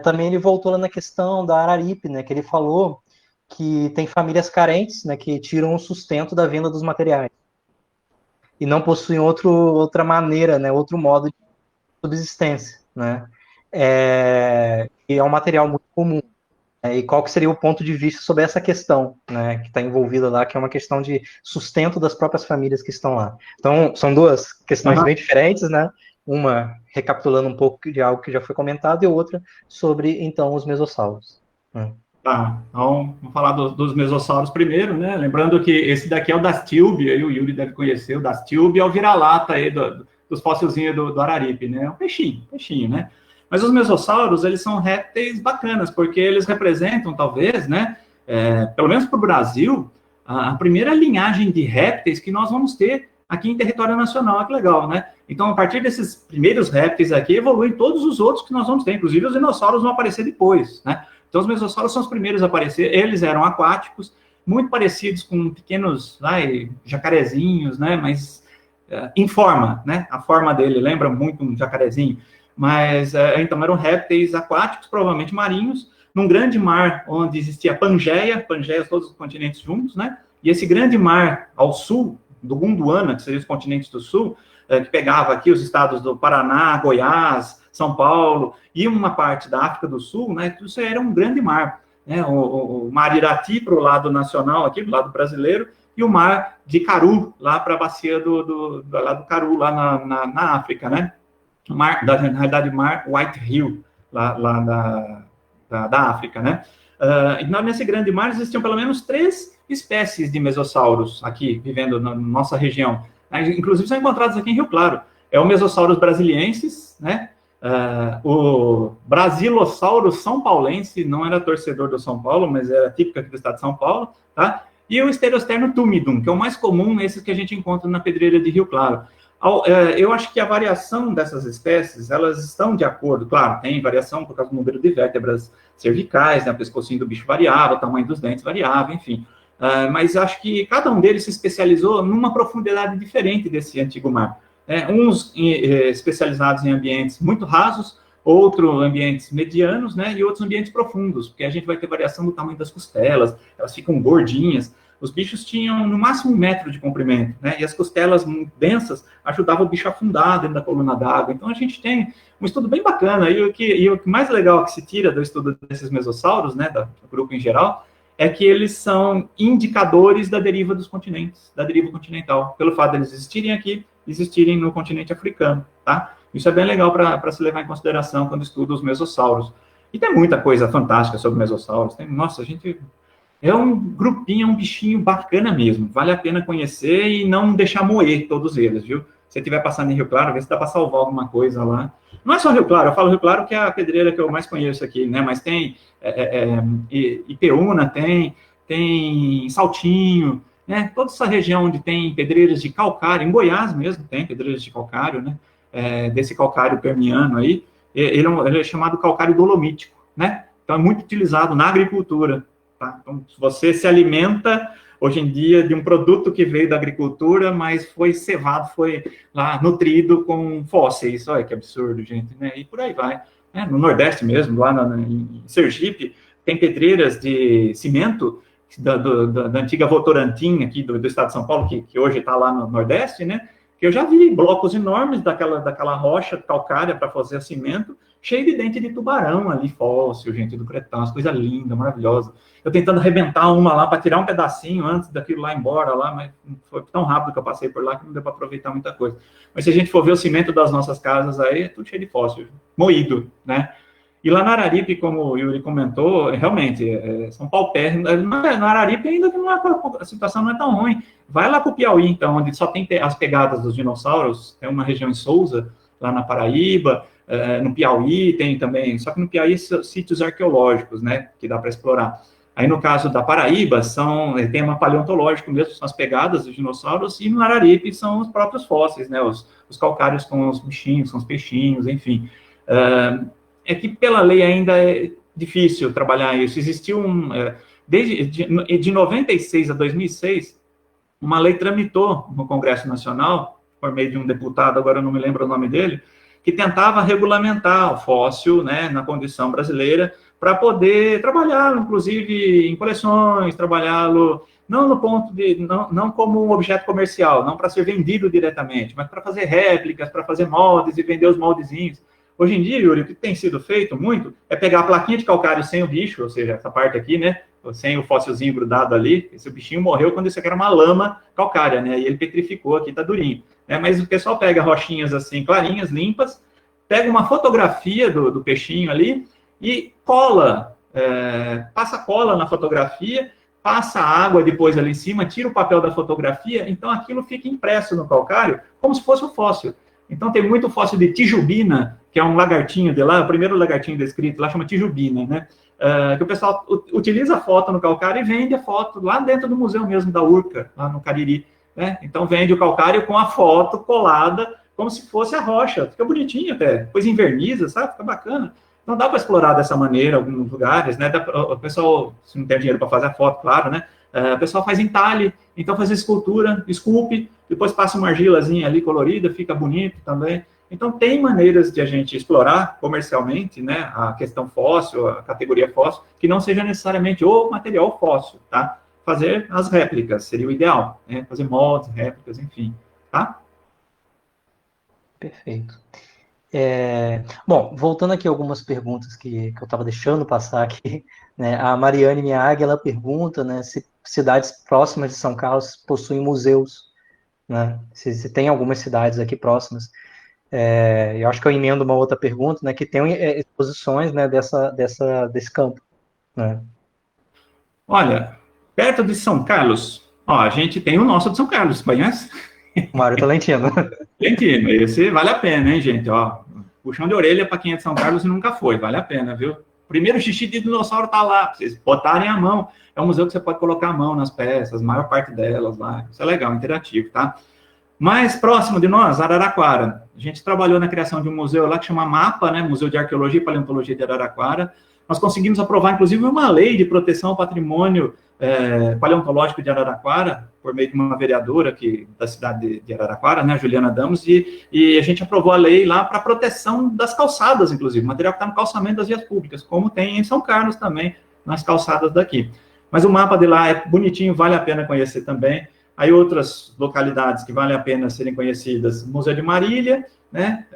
também ele voltou lá na questão da Araripe, né? Que ele falou que tem famílias carentes, né? Que tiram o sustento da venda dos materiais e não possuem outra maneira, né? Outro modo de subsistência, né? E é um material muito comum. E qual que seria o ponto de vista sobre essa questão, né, que está envolvida lá, que é uma questão de sustento das próprias famílias que estão lá. Então, são duas questões bem diferentes, né? Uma recapitulando um pouco de algo que já foi comentado e outra sobre, então, os mesossauros. Tá, então vamos falar dos mesossauros primeiro, né? Lembrando que esse daqui é o Dastilbe, aí o Yuri deve conhecer, o Dastilbe é o vira-lata aí dos fóssilzinhos do Araripe, né? É um peixinho, né? Mas os mesossauros, eles são répteis bacanas, porque eles representam, talvez, né? Pelo menos para o Brasil, a primeira linhagem de répteis que nós vamos ter aqui em território nacional. Olha que legal, né? Então, a partir desses primeiros répteis aqui, evoluem todos os outros que nós vamos ter, inclusive os dinossauros vão aparecer depois, né? Então, os mesossauros são os primeiros a aparecer, eles eram aquáticos, muito parecidos com pequenos jacarezinhos, né? Mas em forma, né? A forma dele lembra muito um jacarezinho, mas então eram répteis aquáticos, provavelmente marinhos, num grande mar onde existia Pangeia, todos os continentes juntos, né? E esse grande mar ao sul, do Gondwana, que seriam os continentes do sul, que pegava aqui os estados do Paraná, Goiás, São Paulo, e uma parte da África do Sul, né? Isso era um grande mar, né? O mar Irati para o lado nacional, aqui do lado brasileiro, e o mar de Karoo, lá para a bacia do Karoo, lá na África, né? Na realidade, o mar White Hill, lá da África, né? Então, nesse grande mar existiam pelo menos 3 espécies de mesossauros aqui, vivendo na nossa região. Inclusive, são encontrados aqui em Rio Claro. É o Mesosaurus brasiliensis, né? O Brasilossaurus são paulense, não era torcedor do São Paulo, mas era típico aqui do estado de São Paulo, tá? E o Stereosterno tumidum, que é o mais comum, esses que a gente encontra na pedreira de Rio Claro. Eu acho que a variação dessas espécies, elas estão de acordo, claro, tem variação por causa do número de vértebras cervicais, né, o pescocinho do bicho variava, o tamanho dos dentes variava, enfim. Mas acho que cada um deles se especializou numa profundidade diferente desse antigo mar. Uns especializados em ambientes muito rasos, outros ambientes medianos, né, e outros ambientes profundos, porque a gente vai ter variação do tamanho das costelas, elas ficam gordinhas. Os bichos tinham no máximo 1 metro de comprimento, né, e as costelas muito densas ajudavam o bicho a afundar dentro da coluna d'água. Então a gente tem um estudo bem bacana, e o que mais legal que se tira do estudo desses mesossauros, né, do grupo em geral, é que eles são indicadores da deriva dos continentes, da deriva continental, pelo fato de eles existirem aqui, existirem no continente africano, tá? Isso é bem legal para se levar em consideração quando estuda os mesossauros. E tem muita coisa fantástica sobre mesossauros. Nossa, a gente... É um grupinho, é um bichinho bacana mesmo. Vale a pena conhecer e não deixar moer todos eles, viu? Se você estiver passando em Rio Claro, vê se dá para salvar alguma coisa lá. Não é só Rio Claro, eu falo Rio Claro que é a pedreira que eu mais conheço aqui, né? Mas tem Ipeúna, tem Saltinho, né? Toda essa região onde tem pedreiras de calcário, em Goiás mesmo tem pedreiras de calcário, né? Desse calcário permiano aí, ele é chamado calcário dolomítico, né? Então é muito utilizado na agricultura, tá? Então, você se alimenta hoje em dia de um produto que veio da agricultura, mas foi cevado, foi lá nutrido com fósseis. Olha que absurdo, gente, né? E por aí vai. No Nordeste mesmo, lá em Sergipe, tem pedreiras de cimento da antiga Votorantim, aqui do estado de São Paulo, que hoje está lá no Nordeste, né? Que eu já vi blocos enormes daquela rocha calcária para fazer cimento, cheio de dente de tubarão ali, fóssil, gente, do Cretáceo, coisa linda, maravilhosa. Eu tentando arrebentar uma lá para tirar um pedacinho antes daquilo lá embora, lá, mas foi tão rápido que eu passei por lá que não deu para aproveitar muita coisa. Mas se a gente for ver o cimento das nossas casas aí, é tudo cheio de fóssil, moído, né? E lá na Araripe, como o Yuri comentou, realmente, são paupérrimos. Na Araripe ainda a situação não é tão ruim. Vai lá para o Piauí, então, onde só tem as pegadas dos dinossauros, tem uma região em Souza, lá na Paraíba, no Piauí tem também, só que no Piauí são sítios arqueológicos, né, que dá para explorar. Aí, no caso da Paraíba, tem uma paleontológico mesmo, são as pegadas dos dinossauros, e no Araripe são os próprios fósseis, né, os calcários com os bichinhos, com os peixinhos, enfim. É que pela lei ainda é difícil trabalhar isso. Existiu de 96 a 2006, uma lei tramitou no Congresso Nacional, por meio de um deputado, agora eu não me lembro o nome dele, que tentava regulamentar o fóssil, né, na condição brasileira, para poder trabalhá-lo, inclusive, em coleções, trabalhá-lo não no ponto de, não como um objeto comercial, não para ser vendido diretamente, mas para fazer réplicas, para fazer moldes e vender os moldezinhos. Hoje em dia, Yuri, o que tem sido feito muito é pegar a plaquinha de calcário sem o bicho, ou seja, essa parte aqui, né, sem o fóssilzinho grudado ali, esse bichinho morreu quando isso aqui era uma lama calcária, né, e ele petrificou aqui, tá durinho. Mas o pessoal pega rochinhas assim, clarinhas, limpas, pega uma fotografia do peixinho ali e cola, passa cola na fotografia, passa água depois ali em cima, tira o papel da fotografia, então aquilo fica impresso no calcário como se fosse um fóssil. Então tem muito fóssil de tijubina, que é um lagartinho de lá, o primeiro lagartinho descrito lá chama tijubina, né? Que o pessoal utiliza a foto no calcário e vende a foto lá dentro do museu mesmo da Urca, lá no Cariri, né? Então vende o calcário com a foto colada, como se fosse a rocha, fica bonitinho até, depois inverniza, sabe? Fica bacana. Então dá para explorar dessa maneira em alguns lugares, né? O pessoal, se não tem dinheiro para fazer a foto, claro, né? O pessoal faz entalhe, então faz escultura, esculpe, depois passa uma argilazinha ali colorida, fica bonito também. Então, tem maneiras de a gente explorar comercialmente, né, a questão fóssil, a categoria fóssil, que não seja necessariamente o material fóssil, tá? Fazer as réplicas seria o ideal, né? Fazer moldes, réplicas, enfim, tá? Perfeito. Bom, voltando aqui a algumas perguntas que eu estava deixando passar aqui, né? A Mariane Miag, ela pergunta, né, se cidades próximas de São Carlos possuem museus, né? Se tem algumas cidades aqui próximas. Eu acho que eu emendo uma outra pergunta, né, que tem exposições, né, desse campo, né? Olha, perto de São Carlos, ó, a gente tem o nosso de São Carlos, conhece? Mário Tolentino. Tolentino, esse vale a pena, hein, gente, ó. Puxão de orelha para quem é de São Carlos e nunca foi, vale a pena, viu? Primeiro xixi de dinossauro tá lá, pra vocês botarem a mão. É um museu que você pode colocar a mão nas peças, a maior parte delas lá. Isso é legal, interativo, tá? Mais próximo de nós, Araraquara. A gente trabalhou na criação de um museu lá que chama MAPA, né? Museu de Arqueologia e Paleontologia de Araraquara. Nós conseguimos aprovar, inclusive, uma lei de proteção ao patrimônio paleontológico de Araraquara, por meio de uma vereadora aqui da cidade de Araraquara, né, Juliana Damos, e a gente aprovou a lei lá para proteção das calçadas, inclusive, material que está no calçamento das vias públicas, como tem em São Carlos também, nas calçadas daqui. Mas o mapa de lá é bonitinho, vale a pena conhecer também. Aí outras localidades que valem a pena serem conhecidas, Museu de Marília, né,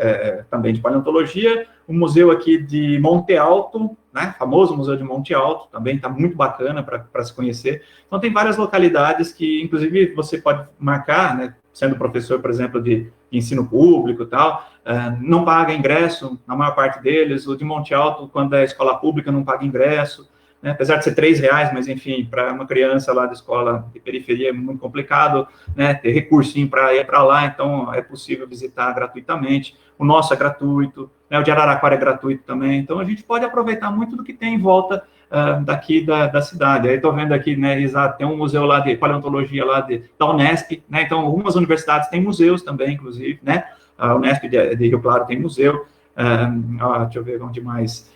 também de paleontologia, o museu aqui de Monte Alto, né, famoso Museu de Monte Alto, também está muito bacana para se conhecer. Então, tem várias localidades que, inclusive, você pode marcar, né, sendo professor, por exemplo, de ensino público e tal, não paga ingresso, na maior parte deles. O de Monte Alto, quando é escola pública, não paga ingresso, né, apesar de ser R$3, mas, enfim, para uma criança lá da escola de periferia é muito complicado, né, ter recursinho para ir para lá, então é possível visitar gratuitamente. O nosso é gratuito, né, o de Araraquara é gratuito também, então a gente pode aproveitar muito do que tem em volta daqui da cidade. Aí estou vendo aqui, né, exato, tem um museu lá de paleontologia lá da Unesp, né, então algumas universidades têm museus também, inclusive, né, a Unesp de Rio Claro tem museu, deixa eu ver onde mais...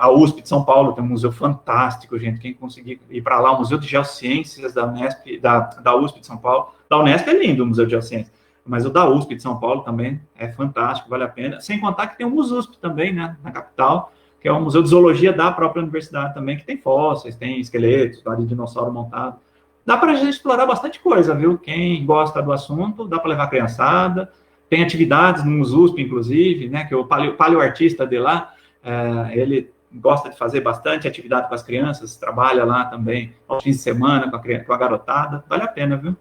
A USP de São Paulo tem um museu fantástico, gente. Quem conseguir ir para lá, o Museu de Geociências da Unesp, da USP de São Paulo. Da Unesp é lindo o Museu de Geociências, mas o da USP de São Paulo também é fantástico, vale a pena. Sem contar que tem o MUSUSP também, né, na capital, que é um museu de zoologia da própria universidade também, que tem fósseis, tem esqueletos, de dinossauro montado. Dá para a gente explorar bastante coisa, viu? Quem gosta do assunto, dá para levar a criançada. Tem atividades no MUSUSP, inclusive, né, que é o paleoartista de lá, ele gosta de fazer bastante atividade com as crianças, trabalha lá também aos fins de semana com a garotada, vale a pena, viu?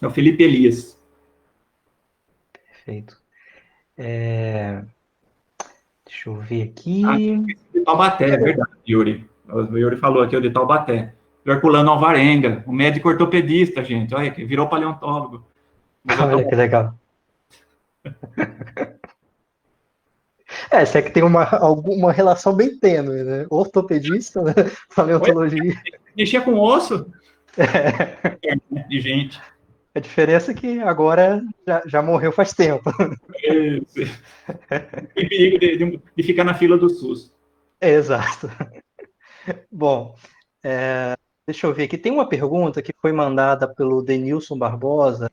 É o Felipe Elias. Perfeito. Deixa eu ver aqui. De Taubaté, é verdade, Yuri. O Yuri falou aqui, o de Taubaté. O Herculano Alvarenga, o médico ortopedista, gente, olha, que virou paleontólogo. Olha que legal. Isso é que tem alguma relação bem tênue, né? Ortopedista, né? Paleontologia. Mexia com osso. De gente. A diferença é que agora já morreu faz tempo. Tem perigo de ficar na fila do SUS. Exato. Bom, deixa eu ver aqui. Tem uma pergunta que foi mandada pelo Denilson Barbosa,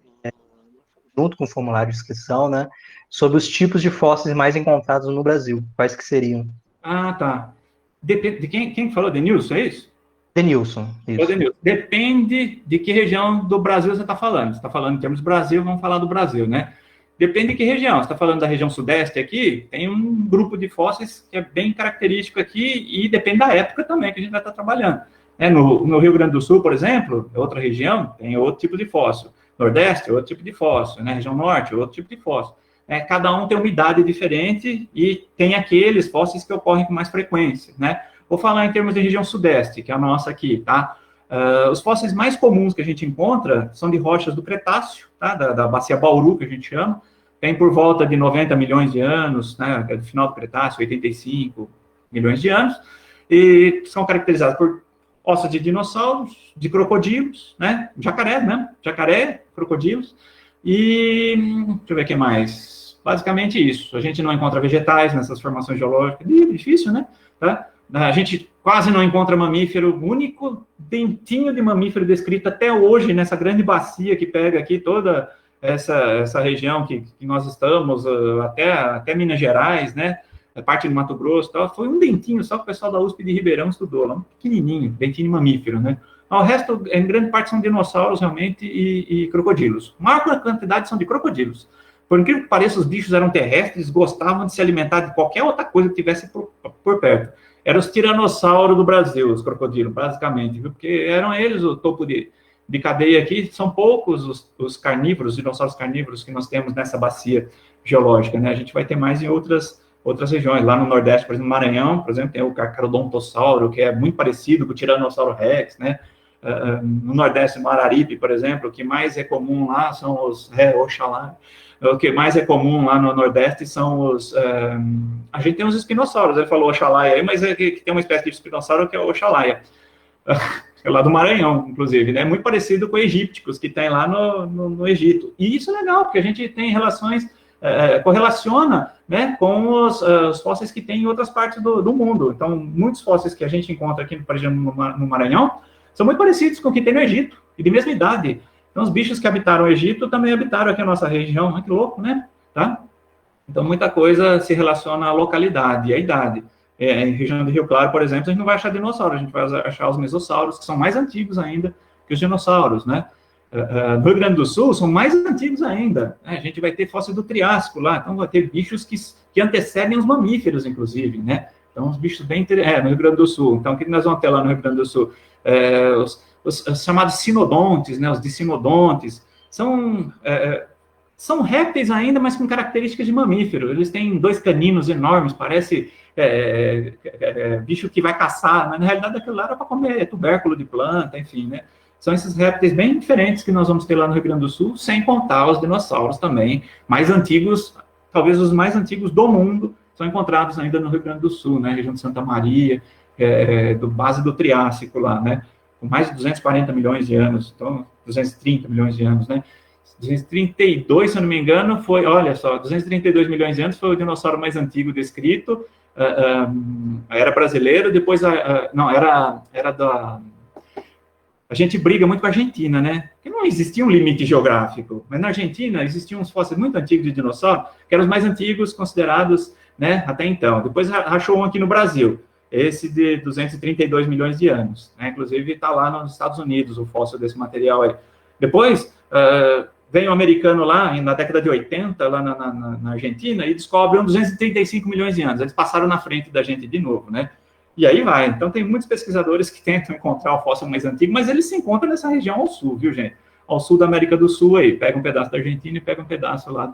junto com o formulário de inscrição, né, sobre os tipos de fósseis mais encontrados no Brasil. Quais que seriam? Ah, tá. Depende de quem falou? Denilson, é isso? Denilson, isso. Denilson. Depende de que região do Brasil você está falando. Você está falando em termos de Brasil, vamos falar do Brasil, né? Depende de que região. Você está falando da região sudeste aqui, tem um grupo de fósseis que é bem característico aqui e depende da época também que a gente vai estar trabalhando. No Rio Grande do Sul, por exemplo, é outra região, tem outro tipo de fóssil. Nordeste, outro tipo de fóssil. Na região norte, outro tipo de fóssil. Cada um tem uma idade diferente e tem aqueles fósseis que ocorrem com mais frequência, né? Vou falar em termos de região sudeste, que é a nossa aqui, tá? Os fósseis mais comuns que a gente encontra são de rochas do Cretáceo, tá? Da bacia Bauru, que a gente chama. Tem por volta de 90 milhões de anos, né? Do final do Cretáceo, 85 milhões de anos. E são caracterizados por ossos de dinossauros, de crocodilos, né? Jacaré, né? Jacaré, crocodilos. E deixa eu ver o que mais. Basicamente isso. A gente não encontra vegetais nessas formações geológicas. Difícil, né? Tá? A gente quase não encontra mamífero. O único dentinho de mamífero descrito até hoje nessa grande bacia que pega aqui toda essa região que nós estamos, até Minas Gerais, né? Parte do Mato Grosso, tal, foi um dentinho só que o pessoal da USP de Ribeirão estudou, lá, um pequenininho, dentinho mamífero, né? O resto, em grande parte, são dinossauros, realmente, e crocodilos. A maior quantidade são de crocodilos. Por incrível que pareça, os bichos eram terrestres, gostavam de se alimentar de qualquer outra coisa que tivesse por perto. Eram os tiranossauros do Brasil, os crocodilos, basicamente, viu? Porque eram eles o topo de cadeia aqui. São poucos os carnívoros, os dinossauros carnívoros que nós temos nessa bacia geológica, né? A gente vai ter mais em outras regiões. Lá no Nordeste, por exemplo, no Maranhão, por exemplo, tem o Carcharodontosauro, que é muito parecido com o Tiranossauro Rex, né? No Nordeste, no Araripe, por exemplo, o que mais é comum lá são os Oxalá. O que mais é comum lá no Nordeste são os... a gente tem os espinossauros, ele falou Oxalaia aí, mas que tem uma espécie de espinossauro que é o Oxalaia. É lá do Maranhão, inclusive, né? Muito parecido com egípticos que tem lá no Egito. E isso é legal, porque a gente tem relações... correlaciona, né, com os fósseis que tem em outras partes do mundo. Então, muitos fósseis que a gente encontra aqui, por exemplo, no Maranhão, são muito parecidos com o que tem no Egito, e de mesma idade. Então, os bichos que habitaram o Egito também habitaram aqui a nossa região. Muito louco, né? Tá? Então, muita coisa se relaciona à localidade e à idade. Em região do Rio Claro, por exemplo, a gente não vai achar dinossauro, a gente vai achar os mesossauros, que são mais antigos ainda que os dinossauros, né? No Rio Grande do Sul, são mais antigos ainda. Né? A gente vai ter fóssil do Triássico lá, então vai ter bichos que antecedem os mamíferos, inclusive, né? Então, os bichos bem... no Rio Grande do Sul. Então, o que nós vamos ter lá no Rio Grande do Sul? Os chamados sinodontes, né? Os dissinodontes. São répteis ainda, mas com características de mamífero. Eles têm 2 caninos enormes, parece bicho que vai caçar, mas na realidade aquilo lá era para comer tubérculo de planta, enfim, né? São esses répteis bem diferentes que nós vamos ter lá no Rio Grande do Sul, sem contar os dinossauros também, mais antigos, talvez os mais antigos do mundo, são encontrados ainda no Rio Grande do Sul, né, região de Santa Maria, do base do Triássico lá, né, com mais de 240 milhões de anos, então, 230 milhões de anos, né, 232, se eu não me engano, foi, olha só, 232 milhões de anos foi o dinossauro mais antigo descrito, era brasileiro, depois, não, era da... A gente briga muito com a Argentina, né? Porque não existia um limite geográfico. Mas na Argentina existiam uns fósseis muito antigos de dinossauro, que eram os mais antigos considerados, né, até então. Depois rachou um aqui no Brasil, esse de 232 milhões de anos. Né? Inclusive está lá nos Estados Unidos o fóssil desse material aí. Depois vem um americano lá, na década de 80, lá na Argentina, e descobre um 235 milhões de anos. Eles passaram na frente da gente de novo, né? E aí vai. Então, tem muitos pesquisadores que tentam encontrar o fóssil mais antigo, mas eles se encontram nessa região ao sul, viu, gente? Ao sul da América do Sul aí. Pega um pedaço da Argentina e pega um pedaço lá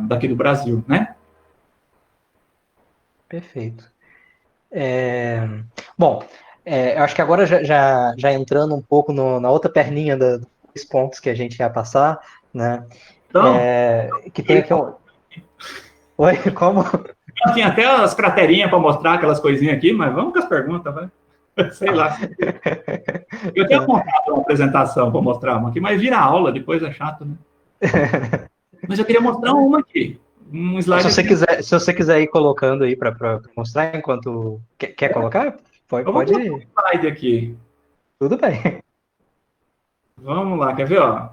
daqui do Brasil, né? Perfeito. Bom, eu acho que agora já entrando um pouco na outra perninha dos pontos que a gente ia passar, né? Então, que tem aqui um... Oi, como? Tinha até as craterinhas para mostrar aquelas coisinhas aqui, mas vamos com as perguntas, vai. Sei lá. Eu tenho montado uma apresentação para mostrar uma aqui, mas vira aula, depois é chato, né? Mas eu queria mostrar uma aqui. Um slide. Se você quiser ir colocando aí para mostrar enquanto... Quer colocar? Pode ir. Um slide aqui. Tudo bem. Vamos lá, quer ver? Ó?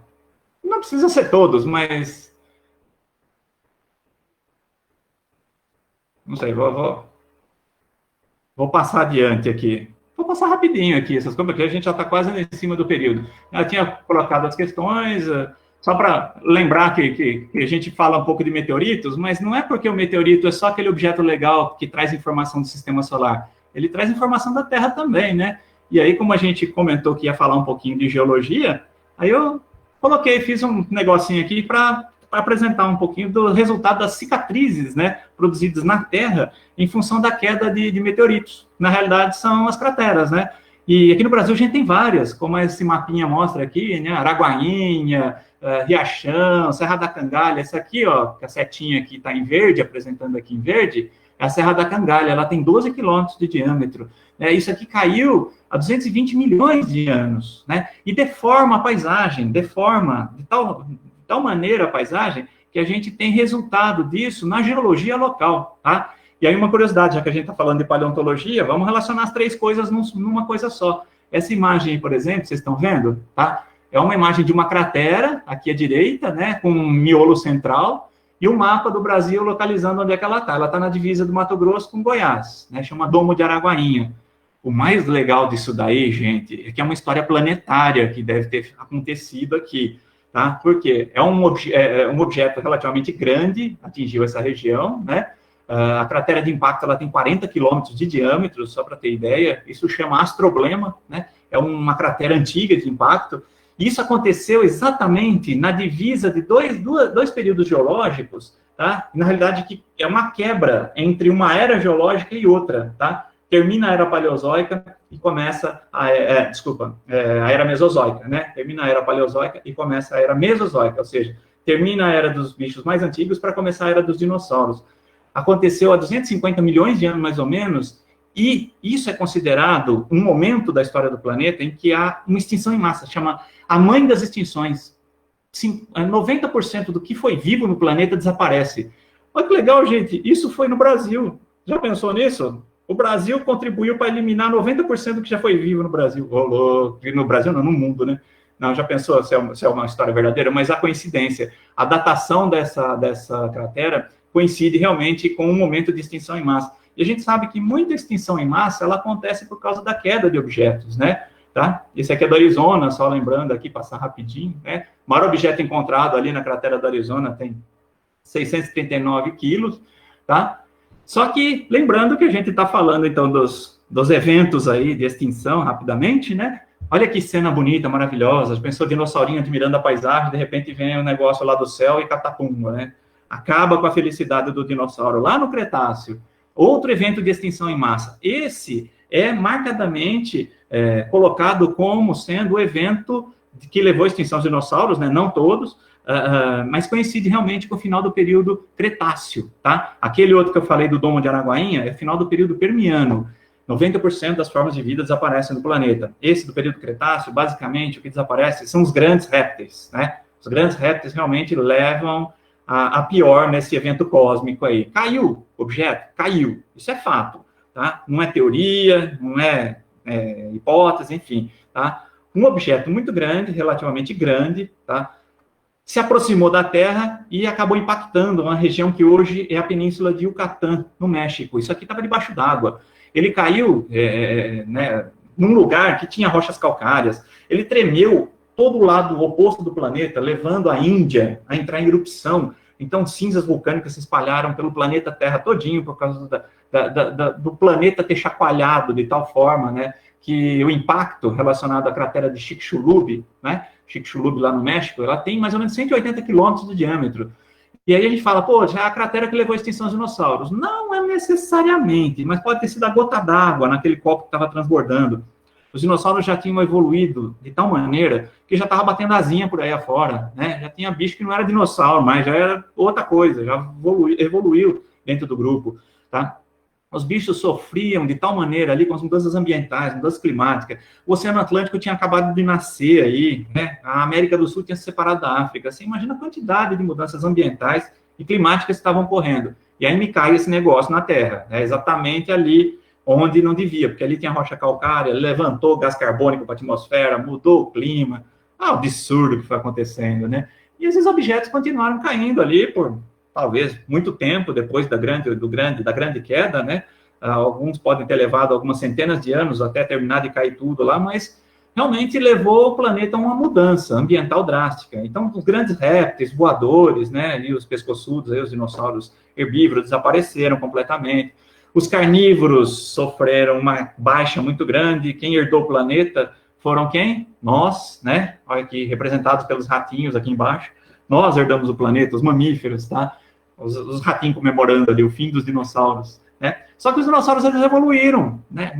Não precisa ser todos, mas... Não sei, vou passar adiante aqui. Vou passar rapidinho aqui essas coisas, porque a gente já está quase em cima do período. Eu tinha colocado as questões, só para lembrar que a gente fala um pouco de meteoritos, mas não é porque o meteorito é só aquele objeto legal que traz informação do sistema solar. Ele traz informação da Terra também, né? E aí, como a gente comentou que ia falar um pouquinho de geologia, aí eu fiz um negocinho aqui para apresentar um pouquinho do resultado das cicatrizes, né, produzidas na Terra em função da queda de meteoritos. Na realidade, são as crateras, né? E aqui no Brasil a gente tem várias, como esse mapinha mostra aqui, né? Araguainha, Riachão, Serra da Cangalha. Essa aqui, ó, que a setinha aqui está em verde, apresentando aqui em verde, é a Serra da Cangalha. Ela tem 12 quilômetros de diâmetro. Isso aqui caiu há 220 milhões de anos, né? E deforma a paisagem, deforma de tal maneira a paisagem que a gente tem resultado disso na geologia local, tá? E aí uma curiosidade, já que a gente está falando de paleontologia, vamos relacionar as três coisas numa coisa só. Essa imagem aí, por exemplo, vocês estão vendo, tá? É uma imagem de uma cratera, aqui à direita, né, com um miolo central, e o mapa do Brasil localizando onde é que ela está. Ela está na divisa do Mato Grosso com Goiás, né, chama Domo de Araguainha. O mais legal disso daí, gente, é que é uma história planetária que deve ter acontecido aqui, tá? Porque é um objeto relativamente grande, atingiu essa região, né? A cratera de impacto ela tem 40 quilômetros de diâmetro, só para ter ideia. Isso chama astroblema, né? É uma cratera antiga de impacto. Isso aconteceu exatamente na divisa de dois períodos geológicos, tá? Na realidade, que é uma quebra entre uma era geológica e outra, tá? Termina a era paleozoica e começa a era mesozoica, né? Termina a era paleozoica e começa a era mesozoica, ou seja, termina a era dos bichos mais antigos para começar a era dos dinossauros. Aconteceu há 250 milhões de anos, mais ou menos, e isso é considerado um momento da história do planeta em que há uma extinção em massa, chama a mãe das extinções. 90% do que foi vivo no planeta desaparece. Olha que legal, gente, isso foi no Brasil. Já pensou nisso? O Brasil contribuiu para eliminar 90% do que já foi vivo no Brasil. No Brasil não, no mundo, né? Não, já pensou se é uma história verdadeira? Mas a coincidência, a datação dessa cratera coincide realmente com um momento de extinção em massa. E a gente sabe que muita extinção em massa, ela acontece por causa da queda de objetos, né? Tá? Esse aqui é do Arizona, só lembrando aqui, passar rapidinho, né? O maior objeto encontrado ali na cratera do Arizona tem 639 quilos, tá? Só que, lembrando que a gente está falando, então, dos eventos aí de extinção, rapidamente, né? Olha que cena bonita, maravilhosa. Pensou dinossaurinho admirando a paisagem, de repente vem um negócio lá do céu e catapumba, né? Acaba com a felicidade do dinossauro lá no Cretáceo. Outro evento de extinção em massa. Esse é marcadamente colocado como sendo o evento que levou à extinção dos dinossauros, né? Não todos, mas coincide realmente com o final do período Cretáceo, tá? Aquele outro que eu falei do Domo de Araguainha é final do período Permiano. 90% das formas de vida desaparecem no planeta. Esse do período Cretáceo, basicamente, o que desaparece são os grandes répteis, né? Os grandes répteis realmente levam a pior nesse evento cósmico aí. Caiu o objeto? Caiu. Isso é fato, tá? Não é teoria, não é hipótese, enfim, tá? Um objeto muito grande, relativamente grande, tá? Se aproximou da Terra e acabou impactando uma região que hoje é a Península de Yucatán, no México. Isso aqui estava debaixo d'água. Ele caiu né, num lugar que tinha rochas calcárias. Ele tremeu todo o lado oposto do planeta, levando a Índia a entrar em erupção. Então, cinzas vulcânicas se espalharam pelo planeta Terra todinho por causa do planeta ter chacoalhado de tal forma, né, que o impacto relacionado à cratera de Chicxulub, né, Chicxulub lá no México, ela tem mais ou menos 180 quilômetros de diâmetro. E aí a gente fala, pô, já é a cratera que levou à extinção dos dinossauros. Não é necessariamente, mas pode ter sido a gota d'água naquele copo que estava transbordando. Os dinossauros já tinham evoluído de tal maneira que já estava batendo asinha por aí afora, né? Já tinha bicho que não era dinossauro, mas já era outra coisa, já evoluiu dentro do grupo, tá? Os bichos sofriam de tal maneira ali com as mudanças ambientais, mudanças climáticas. O Oceano Atlântico tinha acabado de nascer aí, né? A América do Sul tinha se separado da África. Você imagina a quantidade de mudanças ambientais e climáticas que estavam ocorrendo. E aí me cai esse negócio na Terra, né? Exatamente ali onde não devia, porque ali tinha rocha calcária, levantou gás carbônico para a atmosfera, mudou o clima. Ah, absurdo que foi acontecendo, né? E esses objetos continuaram caindo ali por talvez muito tempo depois da grande queda, né? Alguns podem ter levado algumas centenas de anos até terminar de cair tudo lá, mas realmente levou o planeta a uma mudança ambiental drástica. Então, os grandes répteis, voadores, né? E os pescoçudos, aí, os dinossauros herbívoros desapareceram completamente. Os carnívoros sofreram uma baixa muito grande. Quem herdou o planeta foram quem? Nós, né? Olha aqui, representados pelos ratinhos aqui embaixo. Nós herdamos o planeta, os mamíferos, tá? Os ratinhos comemorando ali o fim dos dinossauros, né? Só que os dinossauros, eles evoluíram, né?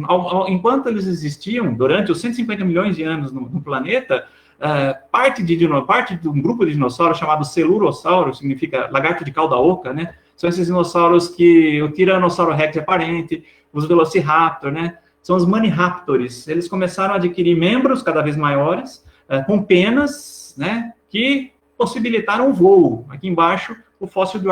Enquanto eles existiam, durante os 150 milhões de anos no planeta, parte de um grupo de dinossauros chamado Celurossauro, significa lagarto de cauda oca, né? São esses dinossauros que o Tiranossauro Rex é parente, os Velociraptor, né? São os Maniraptors. Eles começaram a adquirir membros cada vez maiores, com penas, né? Que possibilitaram o voo. Aqui embaixo, o fóssil do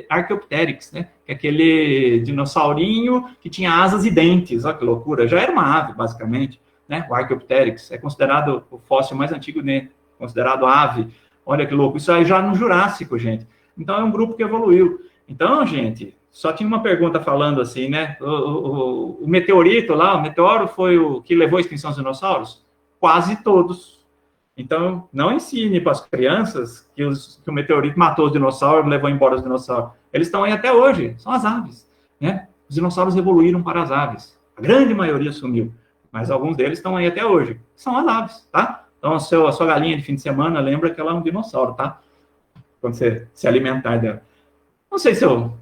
Archaeopteryx, né? Que é aquele dinossaurinho que tinha asas e dentes. Olha que loucura. Já era uma ave, basicamente, né? O Archaeopteryx é considerado o fóssil mais antigo considerado ave. Olha que louco, isso aí já no Jurássico, gente. Então, é um grupo que evoluiu. Então, gente, só tinha uma pergunta falando assim, né? O meteorito lá, o meteoro foi o que levou à extinção dos dinossauros? Quase todos. Então, não ensine para as crianças que o meteorito matou os dinossauros, levou embora os dinossauros. Eles estão aí até hoje, são as aves, né? Os dinossauros evoluíram para as aves. A grande maioria sumiu, mas alguns deles estão aí até hoje. São as aves, tá? Então, a sua galinha de fim de semana, lembra que ela é um dinossauro, tá? Quando você se alimentar dela. Não sei se eu...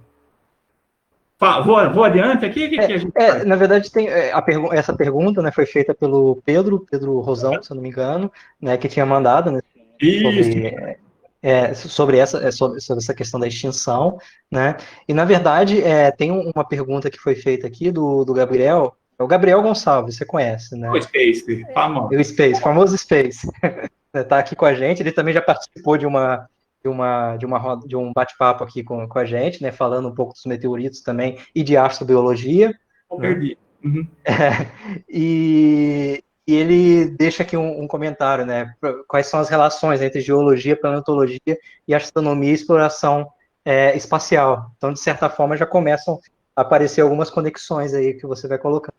Vou adiante aqui? Que a gente faz? Na verdade, tem essa pergunta, né, foi feita pelo Pedro Rosão, se eu não me engano, né, que tinha mandado, né, sobre essa questão da extinção, né? E na verdade tem uma pergunta que foi feita aqui do Gabriel, é o Gabriel Gonçalves, você conhece, né? O Space, famoso. O Space, famoso Space, está aqui com a gente. Ele também já participou de um bate-papo aqui com a gente, né? Falando um pouco dos meteoritos também e de astrobiologia. Perdi. Uhum. E ele deixa aqui um comentário, né? Quais são as relações entre geologia, paleontologia e astronomia e exploração espacial. Então, de certa forma, já começam a aparecer algumas conexões aí que você vai colocar.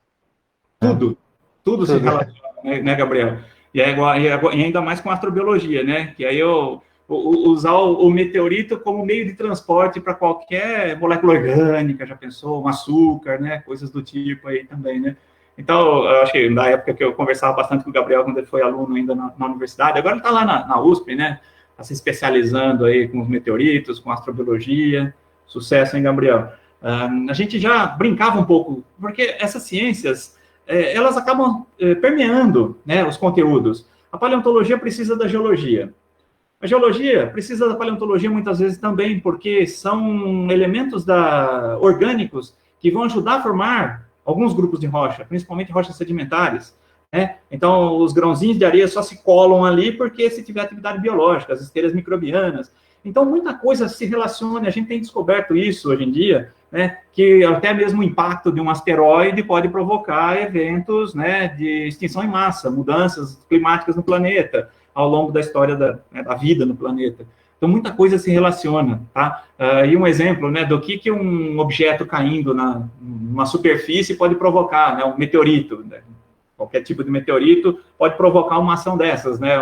Tudo se relaciona, né, Gabriel? E ainda mais com astrobiologia, né? Que aí usar o meteorito como meio de transporte para qualquer molécula orgânica, já pensou? Um açúcar, né? Coisas do tipo aí também, né? Então, eu acho que na época que eu conversava bastante com o Gabriel, quando ele foi aluno ainda na universidade, agora ele está lá na USP, né? Está se especializando aí com os meteoritos, com astrobiologia. Sucesso, hein, Gabriel? A gente já brincava um pouco, porque essas ciências, elas acabam permeando, né, os conteúdos. A paleontologia precisa da geologia. A geologia precisa da paleontologia muitas vezes também, porque são elementos orgânicos que vão ajudar a formar alguns grupos de rocha, principalmente rochas sedimentares, né? Então, os grãozinhos de areia só se colam ali porque se tiver atividade biológica, as esteiras microbianas. Então, muita coisa se relaciona, a gente tem descoberto isso hoje em dia, né, que até mesmo o impacto de um asteroide pode provocar eventos, né, de extinção em massa, mudanças climáticas no planeta, ao longo da história da vida no planeta. Então, muita coisa se relaciona, tá? E um exemplo, né, do que um objeto caindo numa superfície pode provocar, né, um meteorito, né? Qualquer tipo de meteorito pode provocar uma ação dessas, né,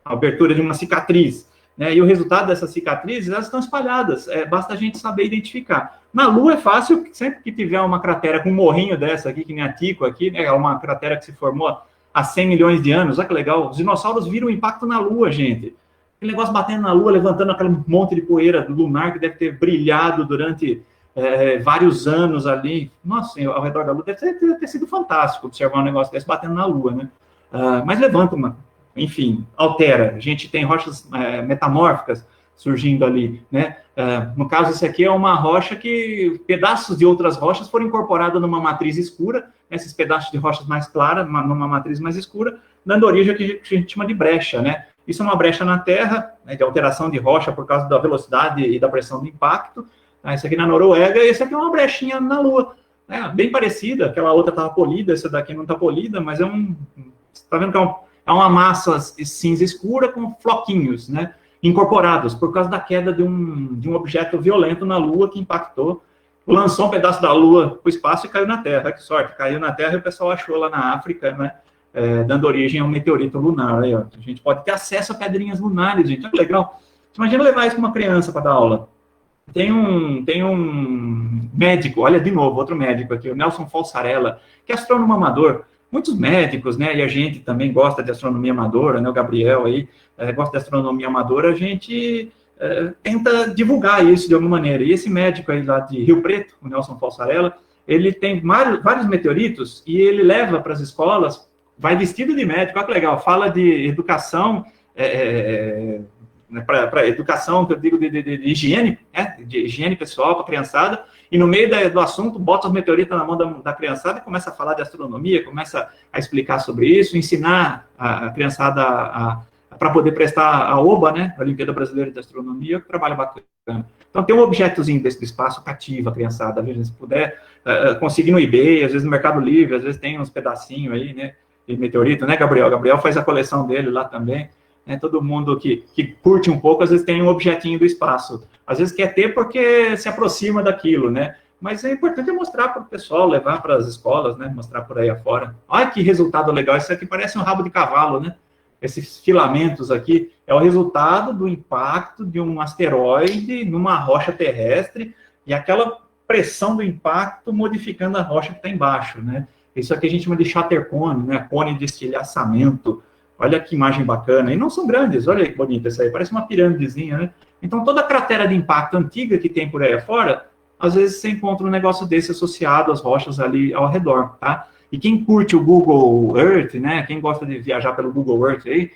a abertura de uma cicatriz, né, e o resultado dessas cicatrizes, elas estão espalhadas, basta a gente saber identificar. Na Lua é fácil, sempre que tiver uma cratera com um morrinho dessa aqui, que nem a Tico aqui, né, uma cratera que se formou há 100 milhões de anos, olha que legal, os dinossauros viram o impacto na Lua, gente. Aquele negócio batendo na Lua, levantando aquele monte de poeira lunar que deve ter brilhado durante vários anos ali. Nossa, ao redor da Lua, deve ter sido fantástico observar um negócio desse batendo na Lua, né? Mas levanta enfim, altera. A gente tem rochas metamórficas surgindo ali, né? No caso, esse aqui é uma rocha que pedaços de outras rochas foram incorporados numa matriz escura, esses pedaços de rochas mais claras, numa matriz mais escura, dando origem ao que a gente chama de brecha, né? Isso é uma brecha na Terra, né, de alteração de rocha por causa da velocidade e da pressão do impacto. Esse aqui na Noruega, e esse aqui é uma brechinha na Lua, né? Bem parecida, aquela outra estava polida, essa daqui não está polida, mas você está vendo que é uma massa cinza escura com floquinhos, né, incorporados, por causa da queda de um objeto violento na Lua que impactou, lançou um pedaço da Lua para o espaço e caiu na Terra. Que sorte, caiu na Terra e o pessoal achou lá na África, né, dando origem a um meteorito lunar. Aí, ó. A gente pode ter acesso a pedrinhas lunares, gente, olha que legal. Imagina levar isso para uma criança para dar aula. Tem um médico, olha de novo, outro médico aqui, o Nelson Falsarella, que é astrônomo amador. Muitos médicos, né, e a gente também gosta de astronomia amadora, né, o Gabriel aí gosta de astronomia amadora, a gente tenta divulgar isso de alguma maneira. E esse médico aí lá de Rio Preto, o Nelson Falsarella, ele tem vários meteoritos e ele leva para as escolas, vai vestido de médico, olha que legal, fala de educação, para educação, que eu digo de higiene, né, de higiene pessoal para a criançada, e no meio do assunto, bota os meteoritos na mão da criançada e começa a falar de astronomia, começa a explicar sobre isso, ensinar a criançada para poder prestar a OBA, né, a Olimpíada Brasileira de Astronomia, que trabalho bacana. Então, tem um objetozinho desse espaço cativa a criançada, às vezes, se puder conseguir no eBay, às vezes no Mercado Livre, às vezes tem uns pedacinhos aí, né, de meteorito, né, Gabriel? Gabriel faz a coleção dele lá também. né? Todo mundo que curte um pouco, às vezes tem um objetinho do espaço. Às vezes quer ter porque se aproxima daquilo, né? Mas é importante mostrar para o pessoal, levar para as escolas, né? Mostrar por aí afora. Olha que resultado legal, isso aqui parece um rabo de cavalo, né? Esses filamentos aqui é o resultado do impacto de um asteroide numa rocha terrestre e aquela pressão do impacto modificando a rocha que está embaixo, né? Isso aqui a gente chama de shatter cone, né? Cone de estilhaçamento. Olha que imagem bacana. E não são grandes, olha que bonita essa aí, parece uma pirâmidezinha, né? Então, toda a cratera de impacto antiga que tem por aí afora, às vezes você encontra um negócio desse associado às rochas ali ao redor, tá? E quem curte o Google Earth, né? Quem gosta de viajar pelo Google Earth aí,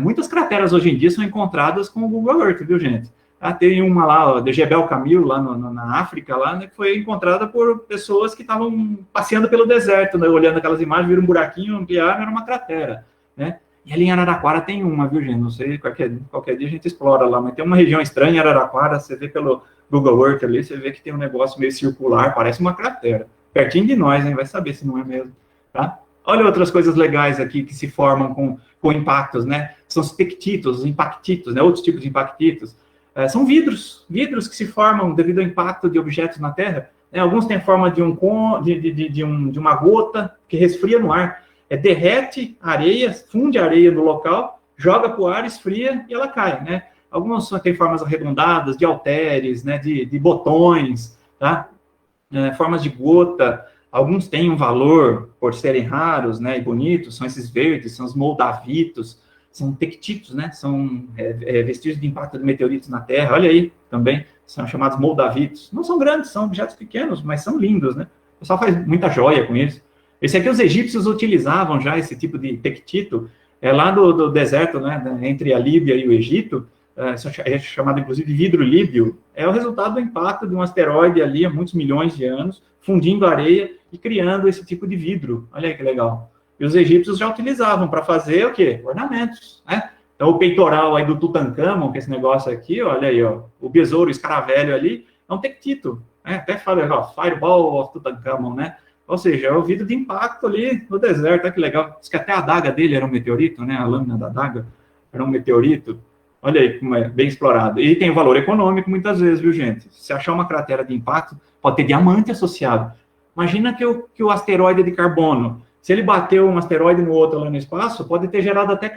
muitas crateras hoje em dia são encontradas com o Google Earth, viu, gente? Tem uma lá, de Jebel Camil, lá na África, lá, né, que foi encontrada por pessoas que estavam passeando pelo deserto, né, olhando aquelas imagens, viram um buraquinho, ampliaram, era uma cratera, né? E ali em Araraquara tem uma, viu, gente? Não sei, qualquer dia a gente explora lá, mas tem uma região estranha em Araraquara, você vê pelo Google Earth ali, você vê que tem um negócio meio circular, parece uma cratera. Pertinho de nós, hein? Vai saber se não é mesmo, tá? Olha outras coisas legais aqui que se formam com impactos, né? São os pectitos, os impactitos, né? Outros tipos de impactitos. São vidros que se formam devido ao impacto de objetos na Terra. Alguns têm a forma de uma gota que resfria no ar. Derrete a areia, funde a areia no local, joga para o ar, esfria e ela cai, né? Alguns têm formas arredondadas, de halteres, né? De botões, tá? Formas de gota. Alguns têm um valor por serem raros, né? E bonitos, são esses verdes, são os moldavitos, são tectitos, né? São vestígios de impacto de meteoritos na Terra. Olha aí, também, são chamados moldavitos. Não são grandes, são objetos pequenos, mas são lindos, né? O pessoal faz muita joia com isso. Esse aqui, os egípcios utilizavam já esse tipo de tectito, lá do deserto, né? Entre a Líbia e o Egito, é chamado, inclusive, de vidro líbio. É o resultado do impacto de um asteroide ali há muitos milhões de anos, fundindo areia e criando esse tipo de vidro. Olha aí que legal. E os egípcios já utilizavam para fazer o quê? Ornamentos, né? Então, o peitoral aí do Tutancâmon, que é esse negócio aqui, olha aí, ó, o besouro, o escaravelho ali, é um tectito, né? Até fala, ó, Fireball of Tutancâmon, né? Ou seja, é o vidro de impacto ali no deserto, olha que legal. Diz que até a adaga dele era um meteorito, né? A lâmina da adaga era um meteorito. Olha aí como é bem explorado. E tem valor econômico muitas vezes, viu, gente? Se achar uma cratera de impacto, pode ter diamante associado. Imagina que o asteroide de carbono, se ele bateu um asteroide no outro lá no espaço, pode ter gerado até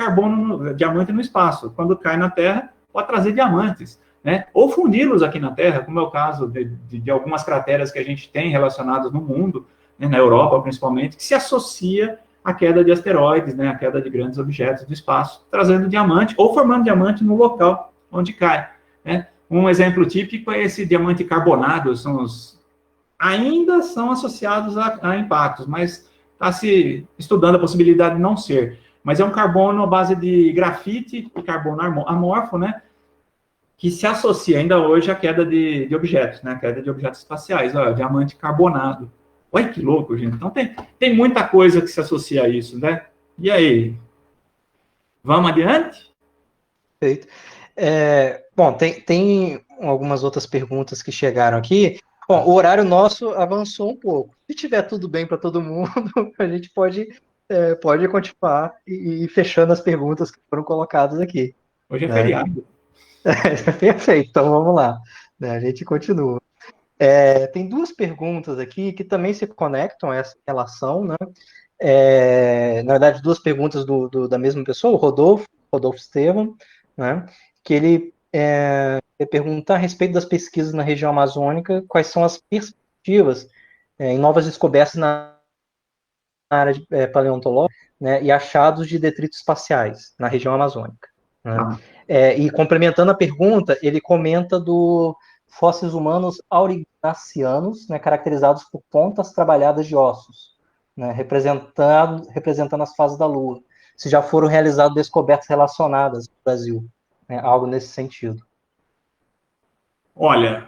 diamante no espaço. Quando cai na Terra, pode trazer diamantes, né? Ou fundi-los aqui na Terra, como é o caso de algumas crateras que a gente tem relacionadas no mundo, né, na Europa principalmente, que se associa à queda de asteroides, né, à queda de grandes objetos do espaço, trazendo diamante ou formando diamante no local onde cai, né? Um exemplo típico é esse diamante carbonado, ainda são associados a impactos, mas está se estudando a possibilidade de não ser. Mas é um carbono à base de grafite e carbono amorfo, né? Que se associa ainda hoje à queda de objetos, né? A queda de objetos espaciais, ó, diamante carbonado. Olha que louco, gente. Então tem muita coisa que se associa a isso, né? E aí? Vamos adiante? Perfeito. Bom, tem algumas outras perguntas que chegaram aqui. Bom, o horário nosso avançou um pouco. Se tiver tudo bem para todo mundo, a gente pode continuar e ir fechando as perguntas que foram colocadas aqui. Hoje é feriado. Perfeito, então vamos lá. A gente continua. Tem duas perguntas aqui que também se conectam a essa relação, né? Na verdade, duas perguntas da mesma pessoa, o Rodolfo Estevam, né? Que ele pergunta a respeito das pesquisas na região amazônica, quais são as perspectivas em novas descobertas na área de paleontológica, né, e achados de detritos espaciais na região amazônica. Né? E complementando a pergunta, ele comenta do fósseis humanos aurignacianos, né, caracterizados por pontas trabalhadas de ossos, né, representando as fases da Lua. Se já foram realizadas descobertas relacionadas no Brasil, né, algo nesse sentido. Olha,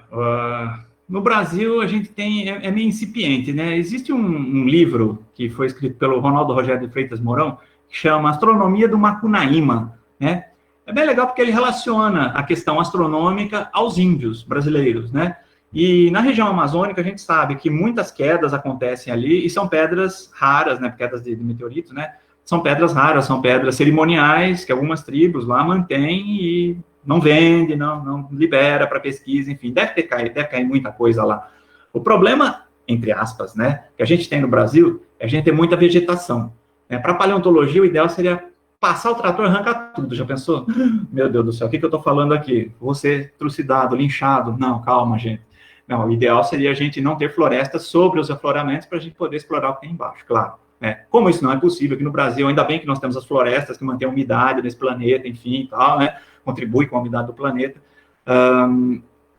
no Brasil a gente tem, é meio incipiente, né? Existe um livro que foi escrito pelo Ronaldo Rogério de Freitas Mourão, que chama Astronomia do Macunaíma, né? É bem legal porque ele relaciona a questão astronômica aos índios brasileiros, né? E na região amazônica a gente sabe que muitas quedas acontecem ali e são pedras raras, né? Quedas de meteoritos, né? são pedras raras, são pedras cerimoniais, que algumas tribos lá mantêm e não vende, não libera para pesquisa, enfim, deve cair muita coisa lá. O problema, entre aspas, né, que a gente tem no Brasil, é a gente ter muita vegetação. Para paleontologia, o ideal seria passar o trator e arrancar tudo. Já pensou? Meu Deus do céu, o que eu estou falando aqui? Vou ser trucidado, linchado. Não, calma, gente. Não, o ideal seria a gente não ter florestas sobre os afloramentos para a gente poder explorar o que tem embaixo, claro. Como isso não é possível aqui no Brasil, ainda bem que nós temos as florestas que mantêm a umidade nesse planeta, enfim, tal, né? Contribui com a umidade do planeta.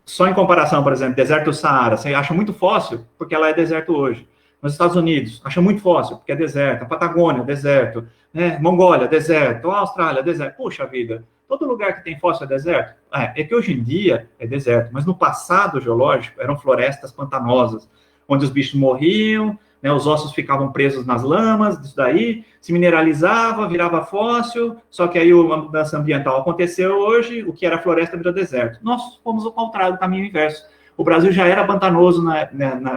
Só em comparação, por exemplo, deserto do Saara, você acha muito fóssil porque ela é deserto hoje. Nos Estados Unidos, acha muito fóssil porque é deserto. A Patagônia, deserto. Né? Mongólia, deserto. A Austrália, deserto. Puxa vida, todo lugar que tem fóssil é deserto? É que hoje em dia é deserto, mas no passado geológico eram florestas pantanosas, onde os bichos morriam, né, os ossos ficavam presos nas lamas, isso daí, se mineralizava, virava fóssil, só que aí uma mudança ambiental aconteceu hoje, o que era floresta virou deserto. Nós fomos ao contrário, o caminho inverso. O Brasil já era pantanoso,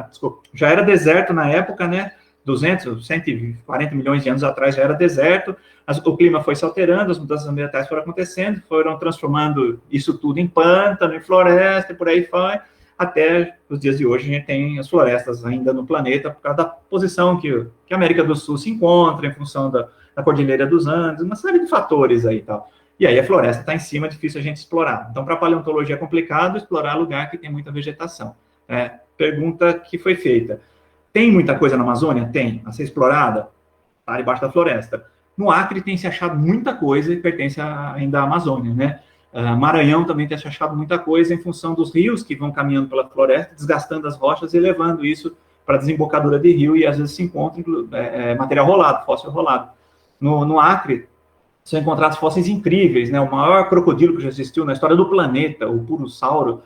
desculpa, já era deserto na época, né, 140 milhões de anos atrás já era deserto, o clima foi se alterando, as mudanças ambientais foram acontecendo, foram transformando isso tudo em pântano, em floresta, e por aí foi, até os dias de hoje a gente tem as florestas ainda no planeta por causa da posição que a América do Sul se encontra, em função da Cordilheira dos Andes, uma série de fatores aí e tal. E aí a floresta está em cima, é difícil a gente explorar. Então, para a paleontologia é complicado explorar lugar que tem muita vegetação. Pergunta que foi feita. Tem muita coisa na Amazônia? Tem. A ser explorada? Está debaixo da floresta. No Acre tem se achado muita coisa e pertence ainda à Amazônia, né? Maranhão também tem se achado muita coisa em função dos rios que vão caminhando pela floresta, desgastando as rochas e levando isso para a desembocadura de rio e às vezes se encontra material rolado, fóssil rolado. No Acre são encontrados fósseis incríveis, né? O maior crocodilo que já existiu na história do planeta, o Purussauro.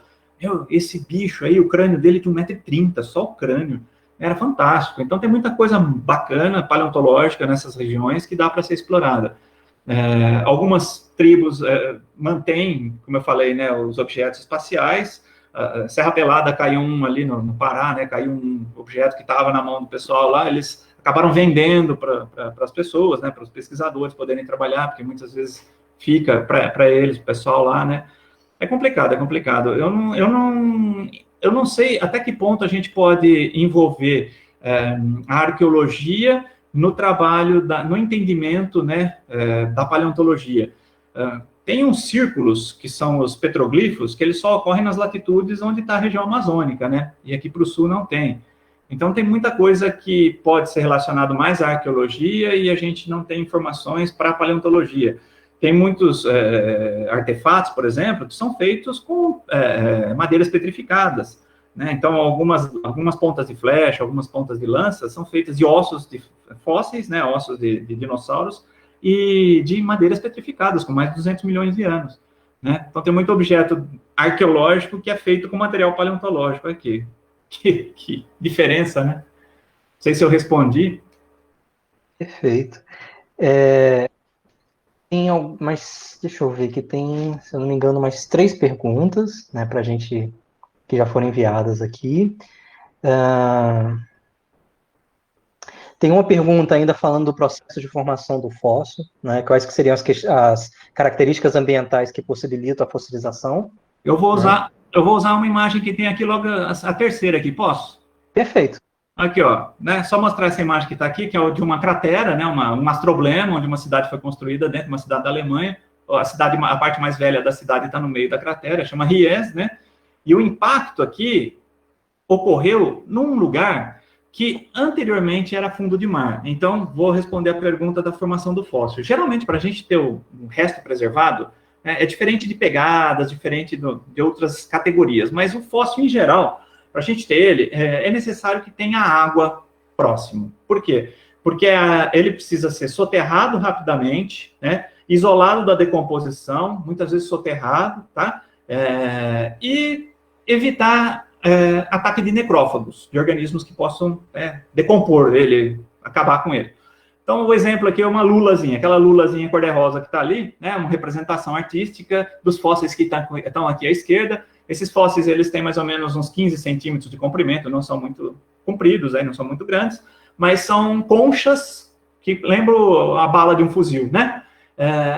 Esse bicho aí, o crânio dele de 1,30 m, só o crânio. Era fantástico. Então tem muita coisa bacana, paleontológica nessas regiões que dá para ser explorada. Algumas tribos mantêm, como eu falei, né, os objetos espaciais. Serra Pelada caiu um ali no Pará, né, caiu um objeto que estava na mão do pessoal lá, eles acabaram vendendo para as pessoas, né, para os pesquisadores poderem trabalhar, porque muitas vezes fica para eles, o pessoal lá, né. É complicado, é complicado. Eu não sei até que ponto a gente pode envolver a arqueologia no trabalho, no entendimento, né, da paleontologia. Tem uns círculos, que são os petroglifos, que eles só ocorrem nas latitudes onde está a região amazônica, né, e aqui para o sul não tem. Então, tem muita coisa que pode ser relacionado mais à arqueologia e a gente não tem informações para a paleontologia. Tem muitos artefatos, por exemplo, que são feitos com madeiras petrificadas, né? Então, algumas pontas de flecha, algumas pontas de lança são feitas de ossos de fósseis, né? Ossos de dinossauros, e de madeiras petrificadas, com mais de 200 milhões de anos, né? Então, tem muito objeto arqueológico que é feito com material paleontológico aqui. Que diferença, né? Não sei se eu respondi. Perfeito. Mas deixa eu ver que tem, se eu não me engano, mais 3 perguntas, né, para a gente, que já foram enviadas aqui. Tem uma pergunta ainda falando do processo de formação do fóssil, né, quais que seriam as características ambientais que possibilitam a fossilização. Eu vou usar uma imagem que tem aqui logo, a terceira aqui, posso? Perfeito. Aqui, ó, né? Só mostrar essa imagem que está aqui, que é de uma cratera, né? Um astroblema, onde uma cidade foi construída dentro de uma cidade da Alemanha. A parte mais velha da cidade está no meio da cratera, chama Ries, né? E o impacto aqui ocorreu num lugar que anteriormente era fundo de mar. Então, vou responder a pergunta da formação do fóssil. Geralmente, para a gente ter o resto preservado, é diferente de pegadas, diferente de outras categorias, mas o fóssil em geral, para a gente ter ele, é necessário que tenha água próximo. Por quê? Porque ele precisa ser soterrado rapidamente, né? Isolado da decomposição, muitas vezes soterrado, tá? E evitar ataque de necrófagos, de organismos que possam decompor ele, acabar com ele. Então, o exemplo aqui é uma lulazinha, aquela lulazinha cor-de-rosa que está ali, né, uma representação artística dos fósseis que estão aqui à esquerda. Esses fósseis, eles têm mais ou menos uns 15 centímetros de comprimento, não são muito compridos, não são muito grandes, mas são conchas que lembram a bala de um fuzil, né?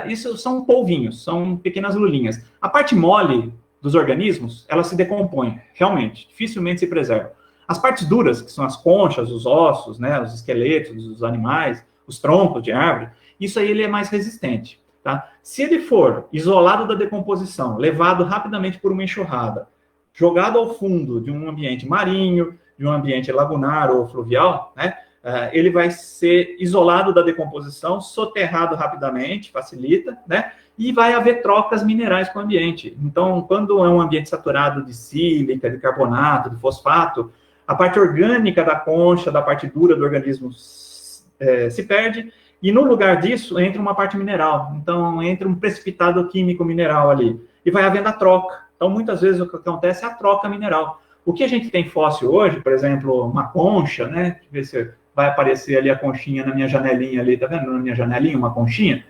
Isso são polvinhos, são pequenas lulinhas. A parte mole dos organismos, ela se decompõe, realmente, dificilmente se preserva. As partes duras, que são as conchas, os ossos, né, os esqueletos dos animais, os troncos de árvore, isso aí ele é mais resistente, tá? Se ele for isolado da decomposição, levado rapidamente por uma enxurrada, jogado ao fundo de um ambiente marinho, de um ambiente lagunar ou fluvial, né, ele vai ser isolado da decomposição, soterrado rapidamente, facilita, né, e vai haver trocas minerais com o ambiente. Então, quando é um ambiente saturado de sílica, de carbonato, de fosfato, a parte orgânica da concha, da parte dura do organismo se perde, e no lugar disso entra uma parte mineral. Então, entra um precipitado químico mineral ali, e vai havendo a troca. Então, muitas vezes o que acontece é a troca mineral. O que a gente tem fóssil hoje, por exemplo, uma concha, né? Deixa eu ver se vai aparecer ali a conchinha na minha janelinha ali, tá vendo? Na minha janelinha, uma conchinha.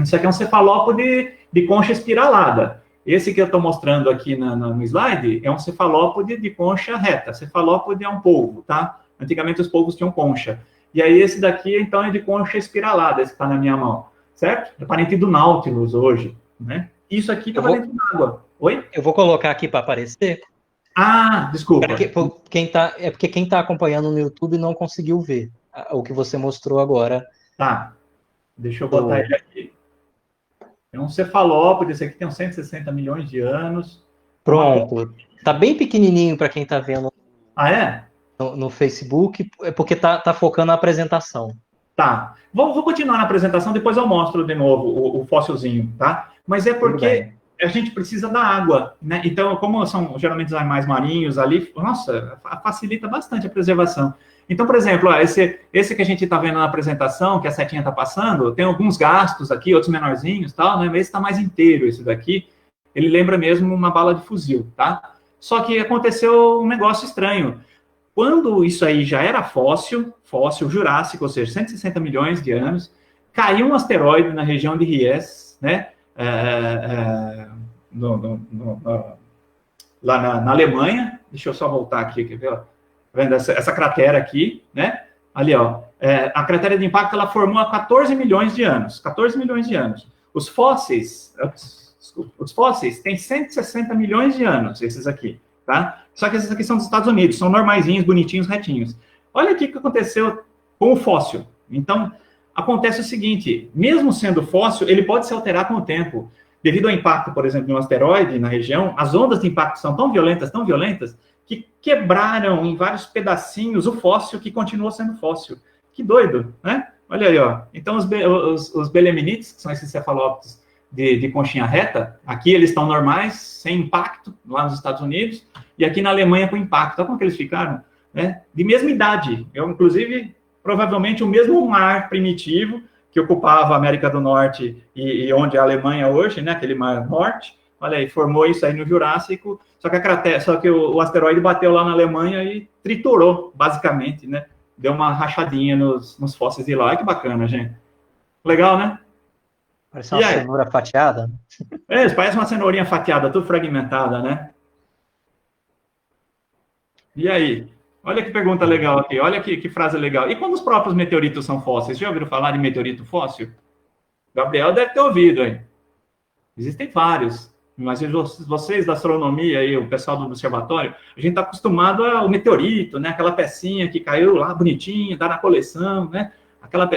Isso aqui é um cefalópode de concha espiralada. Esse que eu estou mostrando aqui no slide é um cefalópode de concha reta. Cefalópode é um polvo, tá? Antigamente os polvos tinham concha. E aí esse daqui, então, é de concha espiralada, esse que está na minha mão, certo? É parente do Nautilus hoje, né? Isso aqui está dentro d'água. Oi? Eu vou colocar aqui para aparecer. Ah, desculpa. Porque quem está acompanhando no YouTube não conseguiu ver o que você mostrou agora. Tá. Deixa eu botar ele aqui. É um cefalópode, esse aqui tem uns 160 milhões de anos. Pronto. Tá bem pequenininho para quem está vendo. Ah, é? No Facebook, é porque tá focando na apresentação. Tá. Vou continuar na apresentação, depois eu mostro de novo o fóssilzinho, tá? Mas é porque a gente precisa da água, né? Então, como são geralmente os animais marinhos ali, nossa, facilita bastante a preservação. Então, por exemplo, esse que a gente está vendo na apresentação, que a setinha está passando, tem alguns gastos aqui, outros menorzinhos, tal, né? Mas esse está mais inteiro, esse daqui. Ele lembra mesmo uma bala de fuzil, tá? Só que aconteceu um negócio estranho. Quando isso aí já era fóssil jurássico, ou seja, 160 milhões de anos, caiu um asteroide na região de Ries, né? Lá na Alemanha. Deixa eu só voltar aqui, quer ver? Ó? Vendo essa cratera aqui, né? Ali, ó. A cratera de impacto, ela formou há 14 milhões de anos. 14 milhões de anos. Os fósseis têm 160 milhões de anos, esses aqui, tá? Só que esses aqui são dos Estados Unidos, são normaisinhos, bonitinhos, retinhos. Olha aqui o que aconteceu com o fóssil. Então, acontece o seguinte, mesmo sendo fóssil, ele pode se alterar com o tempo. Devido ao impacto, por exemplo, de um asteroide na região, as ondas de impacto são tão violentas, que quebraram em vários pedacinhos o fóssil que continuou sendo fóssil. Que doido, né? Olha aí, ó. Então, os belemnites, que são esses cefalópodes de conchinha reta, aqui eles estão normais, sem impacto, lá nos Estados Unidos, e aqui na Alemanha com impacto. Olha como que eles ficaram, né? De mesma idade. Inclusive, provavelmente o mesmo mar primitivo que ocupava a América do Norte e onde é a Alemanha hoje, né? Aquele mar norte. Olha aí, formou isso aí no Jurássico, só que o asteroide bateu lá na Alemanha e triturou, basicamente, né? Deu uma rachadinha nos fósseis de lá. Olha que bacana, gente. Legal, né? Parece uma cenoura fatiada. Parece uma cenourinha fatiada, tudo fragmentada, né? E aí? Olha que pergunta legal aqui, olha que frase legal. E como os próprios meteoritos são fósseis? Já ouviram falar de meteorito fóssil? Gabriel deve ter ouvido, hein? Existem vários. Mas vocês da astronomia e o pessoal do observatório, a gente está acostumado ao meteorito, né? Aquela pecinha que caiu lá bonitinha, está na coleção, né?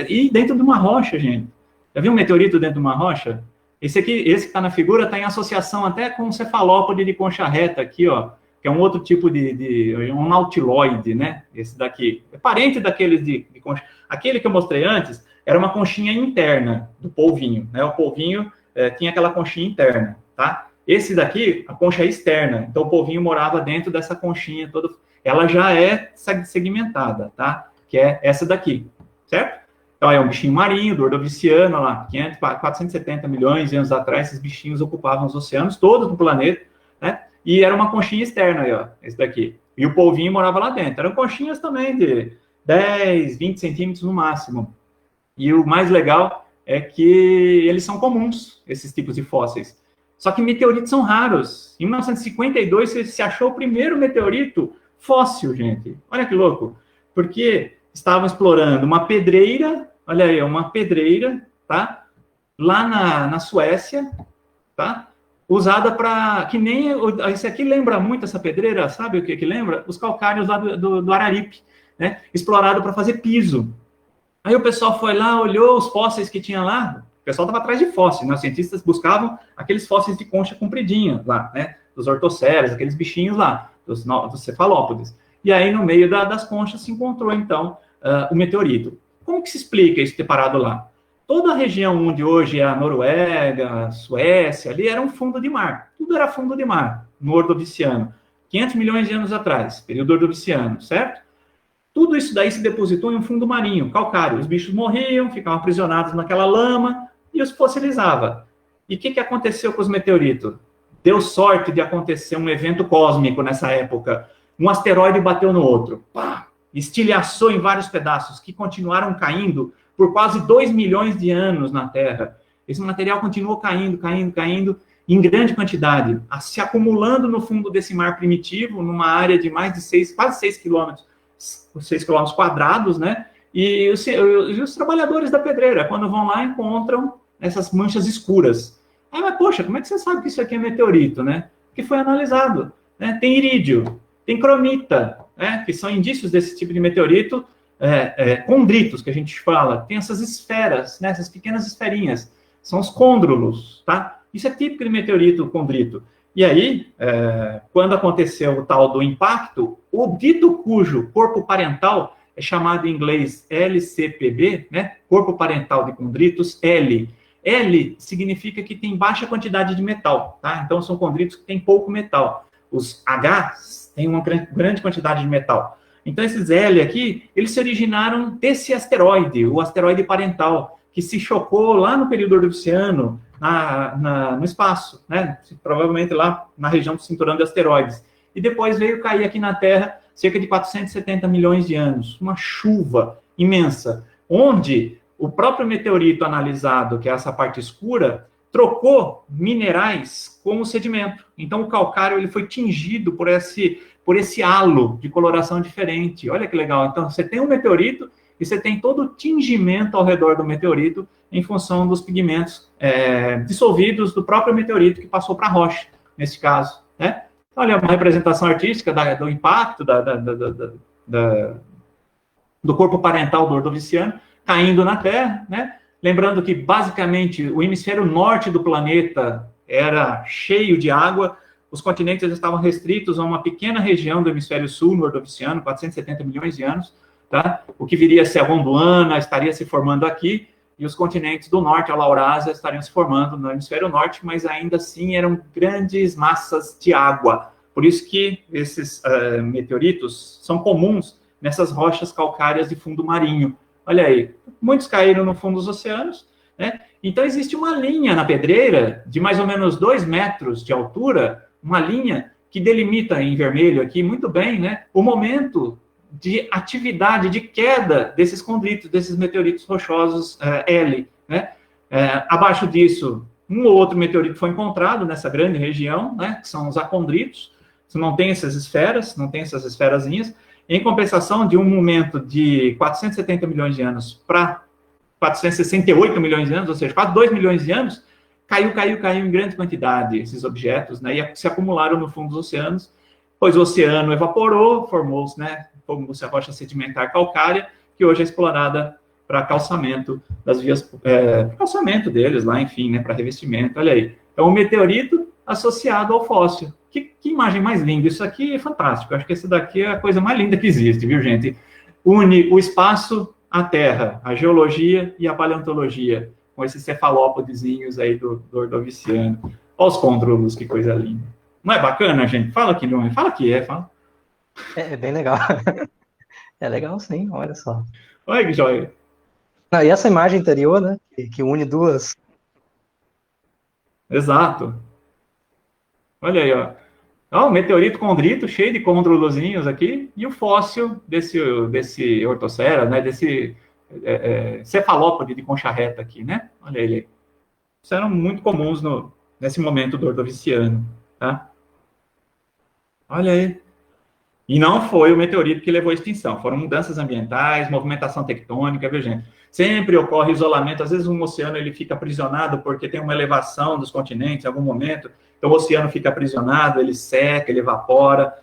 E dentro de uma rocha, gente. Já viu um meteorito dentro de uma rocha? Esse que está na figura está em associação até com um cefalópode de concha reta aqui, ó, que é um outro tipo um nautiloide, né? Esse daqui. É parente daqueles de concha. Aquele que eu mostrei antes era uma conchinha interna do polvinho, né? O polvinho tinha aquela conchinha interna, tá? Esse daqui, a concha é externa. Então, o polvinho morava dentro dessa conchinha toda. Ela já é segmentada, tá? Que é essa daqui, certo? Então, é um bichinho marinho, do Ordoviciano, lá, 470 milhões de anos atrás, esses bichinhos ocupavam os oceanos todos do planeta, né? E era uma conchinha externa aí, ó, esse daqui. E o polvinho morava lá dentro. Eram conchinhas também de 10, 20 centímetros no máximo. E o mais legal é que eles são comuns, esses tipos de fósseis. Só que meteoritos são raros. Em 1952, se achou o primeiro meteorito fóssil, gente. Olha que louco. Porque estavam explorando uma pedreira. Olha aí, uma pedreira, tá? Lá na Suécia, tá? Usada para... Que nem... Esse aqui lembra muito essa pedreira, sabe o que lembra? Os calcários lá do Araripe, né? Explorado para fazer piso. Aí o pessoal foi lá, olhou os fósseis que tinha lá. O pessoal estava atrás de fósseis, né? Os cientistas buscavam aqueles fósseis de concha compridinha lá, né? Dos ortoceras, aqueles bichinhos lá, dos cefalópodes. E aí, no meio das conchas, se encontrou, então, o meteorito. Como que se explica isso ter parado lá? Toda a região onde hoje é a Noruega, a Suécia, ali era um fundo de mar. Tudo era fundo de mar, no Ordoviciano. 500 milhões de anos atrás, período Ordoviciano, certo? Tudo isso daí se depositou em um fundo marinho, calcário. Os bichos morriam, ficavam aprisionados naquela lama e os fossilizava. E o que aconteceu com os meteoritos? Deu sorte de acontecer um evento cósmico nessa época. Um asteroide bateu no outro. Pá! Estilhaçou em vários pedaços que continuaram caindo por quase 2 milhões de anos na Terra. Esse material continuou caindo em grande quantidade, se acumulando no fundo desse mar primitivo, numa área de mais de quase 6 quilômetros. 6 quilômetros quadrados, né? E os trabalhadores da pedreira, quando vão lá, encontram essas manchas escuras. Ah, mas poxa, como é que você sabe que isso aqui é meteorito, né? Que foi analisado, né? Tem irídio, tem cromita, né? Que são indícios desse tipo de meteorito, condritos, que a gente fala. Tem essas esferas, né? Essas pequenas esferinhas, são os côndrulos, tá? Isso é típico de meteorito condrito. E aí, quando aconteceu o tal do impacto, o dito cujo corpo parental é chamado em inglês LCPB, né? Corpo parental de condritos, L. L significa que tem baixa quantidade de metal, tá? Então, são condritos que têm pouco metal. Os H têm uma grande quantidade de metal. Então, esses L aqui, eles se originaram desse asteroide, o asteroide parental, que se chocou lá no período Ordoviciano, no espaço, né? Provavelmente lá na região do cinturão de asteroides. E depois veio cair aqui na Terra cerca de 470 milhões de anos. Uma chuva imensa, onde o próprio meteorito analisado, que é essa parte escura, trocou minerais como sedimento. Então, o calcário ele foi tingido por esse halo de coloração diferente. Olha que legal. Então, você tem um meteorito e você tem todo o tingimento ao redor do meteorito em função dos pigmentos dissolvidos do próprio meteorito que passou para a rocha, nesse caso, né? Então, olha, uma representação artística do impacto do corpo parental do Ordoviciano caindo na Terra, né? Lembrando que, basicamente, o hemisfério norte do planeta era cheio de água, os continentes estavam restritos a uma pequena região do hemisfério sul, no Ordoviciano, 470 milhões de anos, tá? O que viria a ser a Gondwana estaria se formando aqui, e os continentes do norte, a Laurásia, estariam se formando no hemisfério norte, mas ainda assim eram grandes massas de água. Por isso que esses meteoritos são comuns nessas rochas calcárias de fundo marinho. Olha aí, muitos caíram no fundo dos oceanos, né? Então, existe uma linha na pedreira de mais ou menos 2 metros de altura, uma linha que delimita em vermelho aqui muito bem, né, o momento de atividade, de queda desses condritos, desses meteoritos rochosos L, né? Abaixo disso, um ou outro meteorito foi encontrado nessa grande região, né, que são os acondritos. Você não tem essas esferas, não tem essas esferazinhas. Em compensação, de um momento de 470 milhões de anos para 468 milhões de anos, ou seja, quase 2 milhões de anos, caiu em grande quantidade esses objetos, né, e se acumularam no fundo dos oceanos, pois o oceano evaporou, formou-se, né, formou-se a rocha sedimentar calcária, que hoje é explorada para calçamento das vias, calçamento deles lá, enfim, né, para revestimento. Olha aí. Então, um meteorito associado ao fóssil. Que imagem mais linda. Isso aqui é fantástico. Acho que esse daqui é a coisa mais linda que existe, viu, gente? Une o espaço à Terra, a geologia e a paleontologia, com esses cefalópodezinhos aí do Ordoviciano. Olha os côndrulos, que coisa linda. Não é bacana, gente? Fala que não é. Fala que é, fala. É bem legal. É legal sim, olha só. Olha que joia. Não, e essa imagem anterior, né, que une duas... Exato. Olha aí, ó. Ó, um meteorito condrito, cheio de condrulozinhos aqui, e o fóssil desse ortocera, né, desse cefalópode de concha reta aqui, né? Olha ele aí. Isso eram muito comuns nesse momento do Ordoviciano, tá? Olha aí. E não foi o meteorito que levou à extinção, foram mudanças ambientais, movimentação tectônica, viu, gente? Sempre ocorre isolamento, às vezes um oceano ele fica aprisionado porque tem uma elevação dos continentes em algum momento, então o oceano fica aprisionado, ele seca, ele evapora,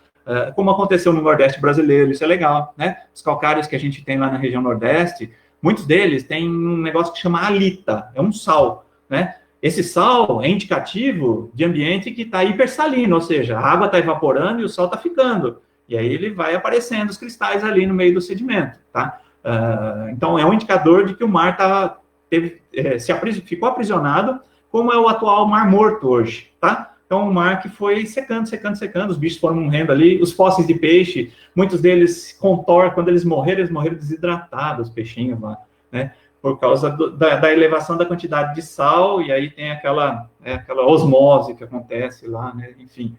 como aconteceu no Nordeste brasileiro, isso é legal, né? Os calcários que a gente tem lá na região Nordeste, muitos deles têm um negócio que chama halita, é um sal, né? Esse sal é indicativo de ambiente que está hipersalino, ou seja, a água está evaporando e o sal está ficando. E aí ele vai aparecendo os cristais ali no meio do sedimento, tá? Então, é um indicador de que o mar ficou aprisionado, como é o atual Mar Morto hoje, tá? Então, um mar que foi secando, os bichos foram morrendo ali, os fósseis de peixe, muitos deles quando eles morreram desidratados, os peixinhos lá, né? Por causa da elevação da quantidade de sal, e aí tem aquela osmose que acontece lá, né? Enfim,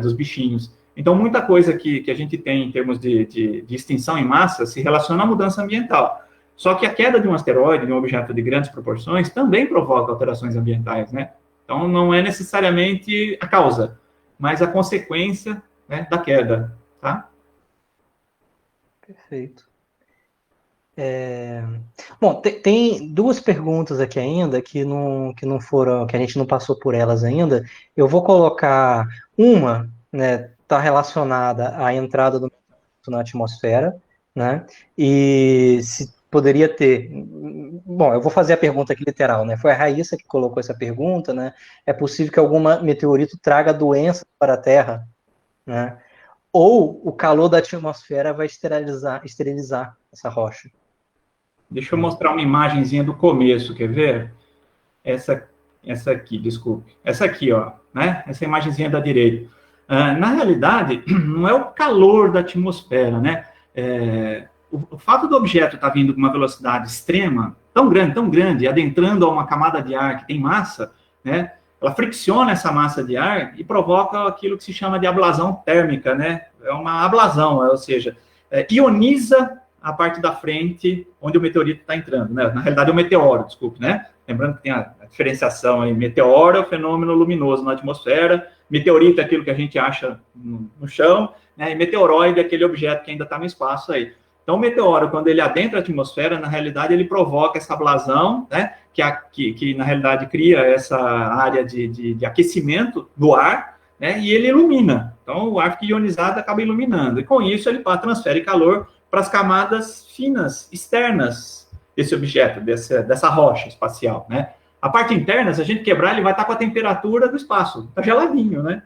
dos bichinhos. Então, muita coisa que a gente tem em termos de extinção em massa se relaciona à mudança ambiental. Só que a queda de um asteroide, de um objeto de grandes proporções, também provoca alterações ambientais, né? Então, não é necessariamente a causa, mas a consequência, né, da queda, tá? Perfeito. Bom, tem duas perguntas aqui ainda que não foram, que a gente não passou por elas ainda. Eu vou colocar uma, né, está relacionada à entrada do na atmosfera, né? E se poderia ter. Bom, eu vou fazer a pergunta aqui literal, né? Foi a Raíssa que colocou essa pergunta, né? É possível que algum meteorito traga doença para a Terra, né? Ou o calor da atmosfera vai esterilizar essa rocha? Deixa eu mostrar uma imagenzinha do começo, quer ver? Essa aqui, desculpe. Essa aqui, ó, né? Essa imagenzinha da direita. Na realidade, não é o calor da atmosfera, né? O fato do objeto estar vindo com uma velocidade extrema, tão grande, adentrando a uma camada de ar que tem massa, né? Ela fricciona essa massa de ar e provoca aquilo que se chama de ablasão térmica, né? É uma ablasão, ou seja, ioniza a parte da frente onde o meteorito está entrando, né? Na realidade, é o meteoro, desculpe, né? Lembrando que tem a diferenciação aí, meteoro é o fenômeno luminoso na atmosfera, meteorito é aquilo que a gente acha no chão, né? E meteoroide é aquele objeto que ainda está no espaço aí. Então, o meteoro, quando ele adentra a atmosfera, na realidade, ele provoca essa ablasão, né? Que na realidade, cria essa área de aquecimento do ar, né? E ele ilumina. Então, o ar fica ionizado acaba iluminando. E, com isso, ele transfere calor para as camadas finas, externas desse objeto, dessa rocha espacial, né? A parte interna, se a gente quebrar, ele vai estar com a temperatura do espaço, está geladinho, né?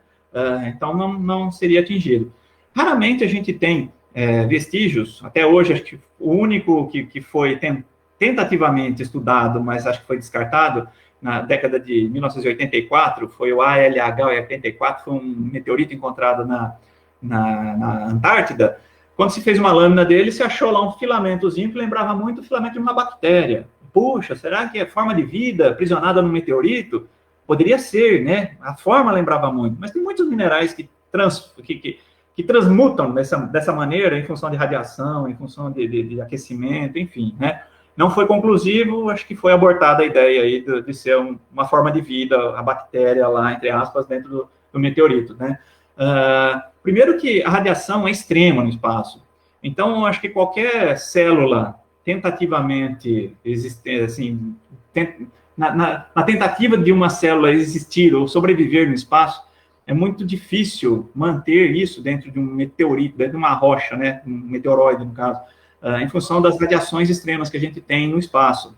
Então, não seria atingido. Raramente a gente tem vestígios, até hoje, acho que o único que foi tentativamente estudado, mas acho que foi descartado, na década de 1984, foi o ALH-84, foi um meteorito encontrado na Antártida. Quando se fez uma lâmina dele, se achou lá um filamentozinho que lembrava muito o filamento de uma bactéria. Puxa, será que é forma de vida aprisionada no meteorito? Poderia ser, né? A forma lembrava muito. Mas tem muitos minerais que transmutam dessa maneira em função de radiação, em função de aquecimento, enfim, né? Não foi conclusivo, acho que foi abortada a ideia aí de ser uma forma de vida, a bactéria lá, entre aspas, dentro do meteorito, né? Primeiro que a radiação é extrema no espaço. Então, acho que qualquer célula tentativamente existente, assim, na tentativa de uma célula existir ou sobreviver no espaço, é muito difícil manter isso dentro de um meteorito, dentro de uma rocha, né? Um meteoroide, no caso, em função das radiações extremas que a gente tem no espaço.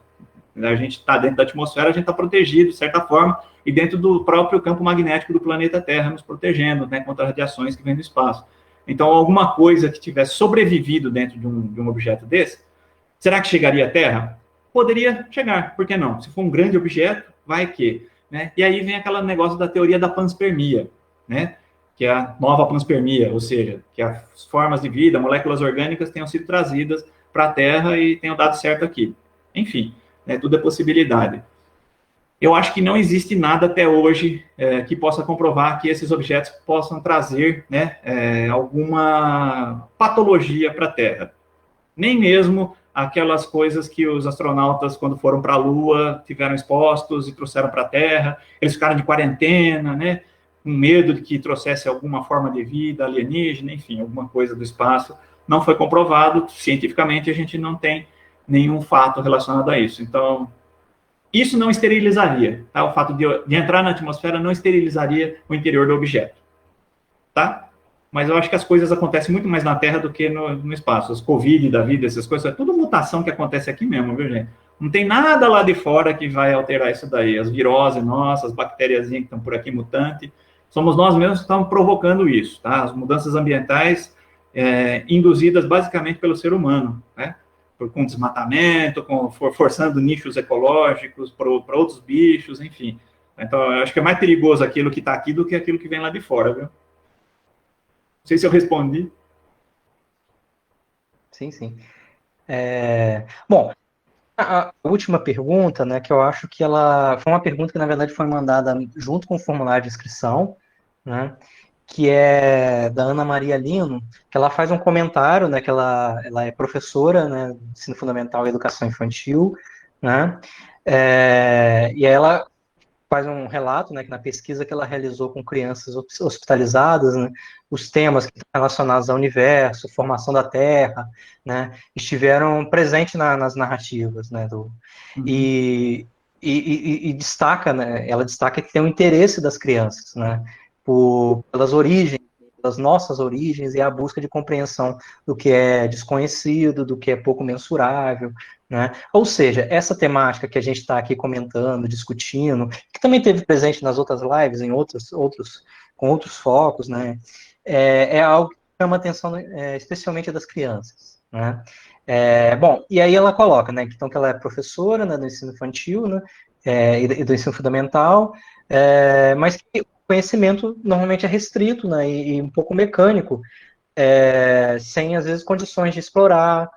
A gente está dentro da atmosfera, a gente está protegido, de certa forma, e dentro do próprio campo magnético do planeta Terra, nos protegendo, né, contra radiações que vêm do espaço. Então, alguma coisa que tivesse sobrevivido dentro de um objeto desse, será que chegaria à Terra? Poderia chegar, por que não? Se for um grande objeto, vai que, né? E aí vem aquele negócio da teoria da panspermia, né? Que é a nova panspermia, ou seja, que as formas de vida, moléculas orgânicas tenham sido trazidas para a Terra e tenham dado certo aqui. Enfim, né, tudo é possibilidade. Eu acho que não existe nada até hoje que possa comprovar que esses objetos possam trazer, né, alguma patologia para a Terra. Nem mesmo aquelas coisas que os astronautas, quando foram para a Lua, tiveram expostos e trouxeram para a Terra, eles ficaram de quarentena, né? um medo de que trouxesse alguma forma de vida alienígena, enfim, alguma coisa do espaço. Não foi comprovado, cientificamente a gente não tem nenhum fato relacionado a isso. Então, isso não esterilizaria, tá? O fato de entrar na atmosfera não esterilizaria o interior do objeto, tá? Mas eu acho que as coisas acontecem muito mais na Terra do que no espaço. As Covid da vida, essas coisas, é tudo mutação que acontece aqui mesmo, viu, gente? Não tem nada lá de fora que vai alterar isso daí. As viroses nossas, as bactériazinhas que estão por aqui mutantes, somos nós mesmos que estamos provocando isso, tá? As mudanças ambientais induzidas basicamente pelo ser humano, né? Com desmatamento, forçando nichos ecológicos para outros bichos, enfim. Então, eu acho que é mais perigoso aquilo que está aqui do que aquilo que vem lá de fora, viu? Não sei se eu respondi. Sim, sim. Bom, a última pergunta, né, que eu acho que ela foi uma pergunta que, na verdade, foi mandada junto com o formulário de inscrição, né, que é da Ana Maria Lino, que ela faz um comentário, né, que ela é professora, né, de ensino fundamental e educação infantil, né, e aí ela faz um relato, né, que na pesquisa que ela realizou com crianças hospitalizadas, né, os temas que estão relacionados ao universo, formação da Terra, né, estiveram presentes nas narrativas, né, e destaca, né, ela destaca que tem um interesse das crianças, né, pelas origens, pelas nossas origens e a busca de compreensão do que é desconhecido, do que é pouco mensurável, né? Ou seja, essa temática que a gente está aqui comentando, discutindo, que também teve presente nas outras lives, em com outros focos, né? É algo que chama a atenção, especialmente das crianças, né? Bom, e aí ela coloca, né? Então, que ela é professora, né, do ensino infantil, né? E do ensino fundamental, mas que o conhecimento normalmente é restrito, né? E um pouco mecânico, sem, às vezes, condições de explorar,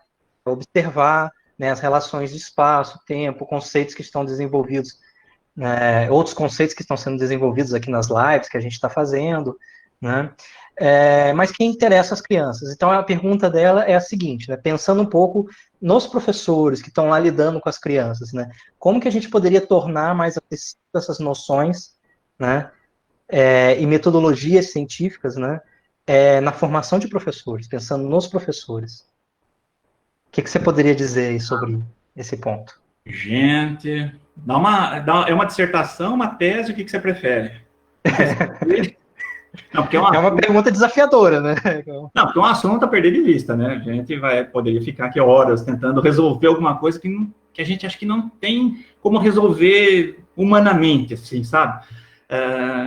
observar, né, as relações de espaço, tempo, conceitos que estão desenvolvidos, outros conceitos que estão sendo desenvolvidos aqui nas lives que a gente está fazendo, né, mas que interessa as crianças. Então, a pergunta dela é a seguinte, né, pensando um pouco nos professores que estão lá lidando com as crianças, né, como que a gente poderia tornar mais acessíveis essas noções, né, e metodologias científicas, né, na formação de professores, pensando nos professores. O que você poderia dizer aí sobre esse ponto? Gente, é uma dissertação, uma tese, o que você prefere? Não, porque é uma pergunta desafiadora, né? Não, porque é um assunto a perder de vista, né? A gente poderia ficar aqui horas tentando resolver alguma coisa que a gente acha que não tem como resolver humanamente, assim, sabe?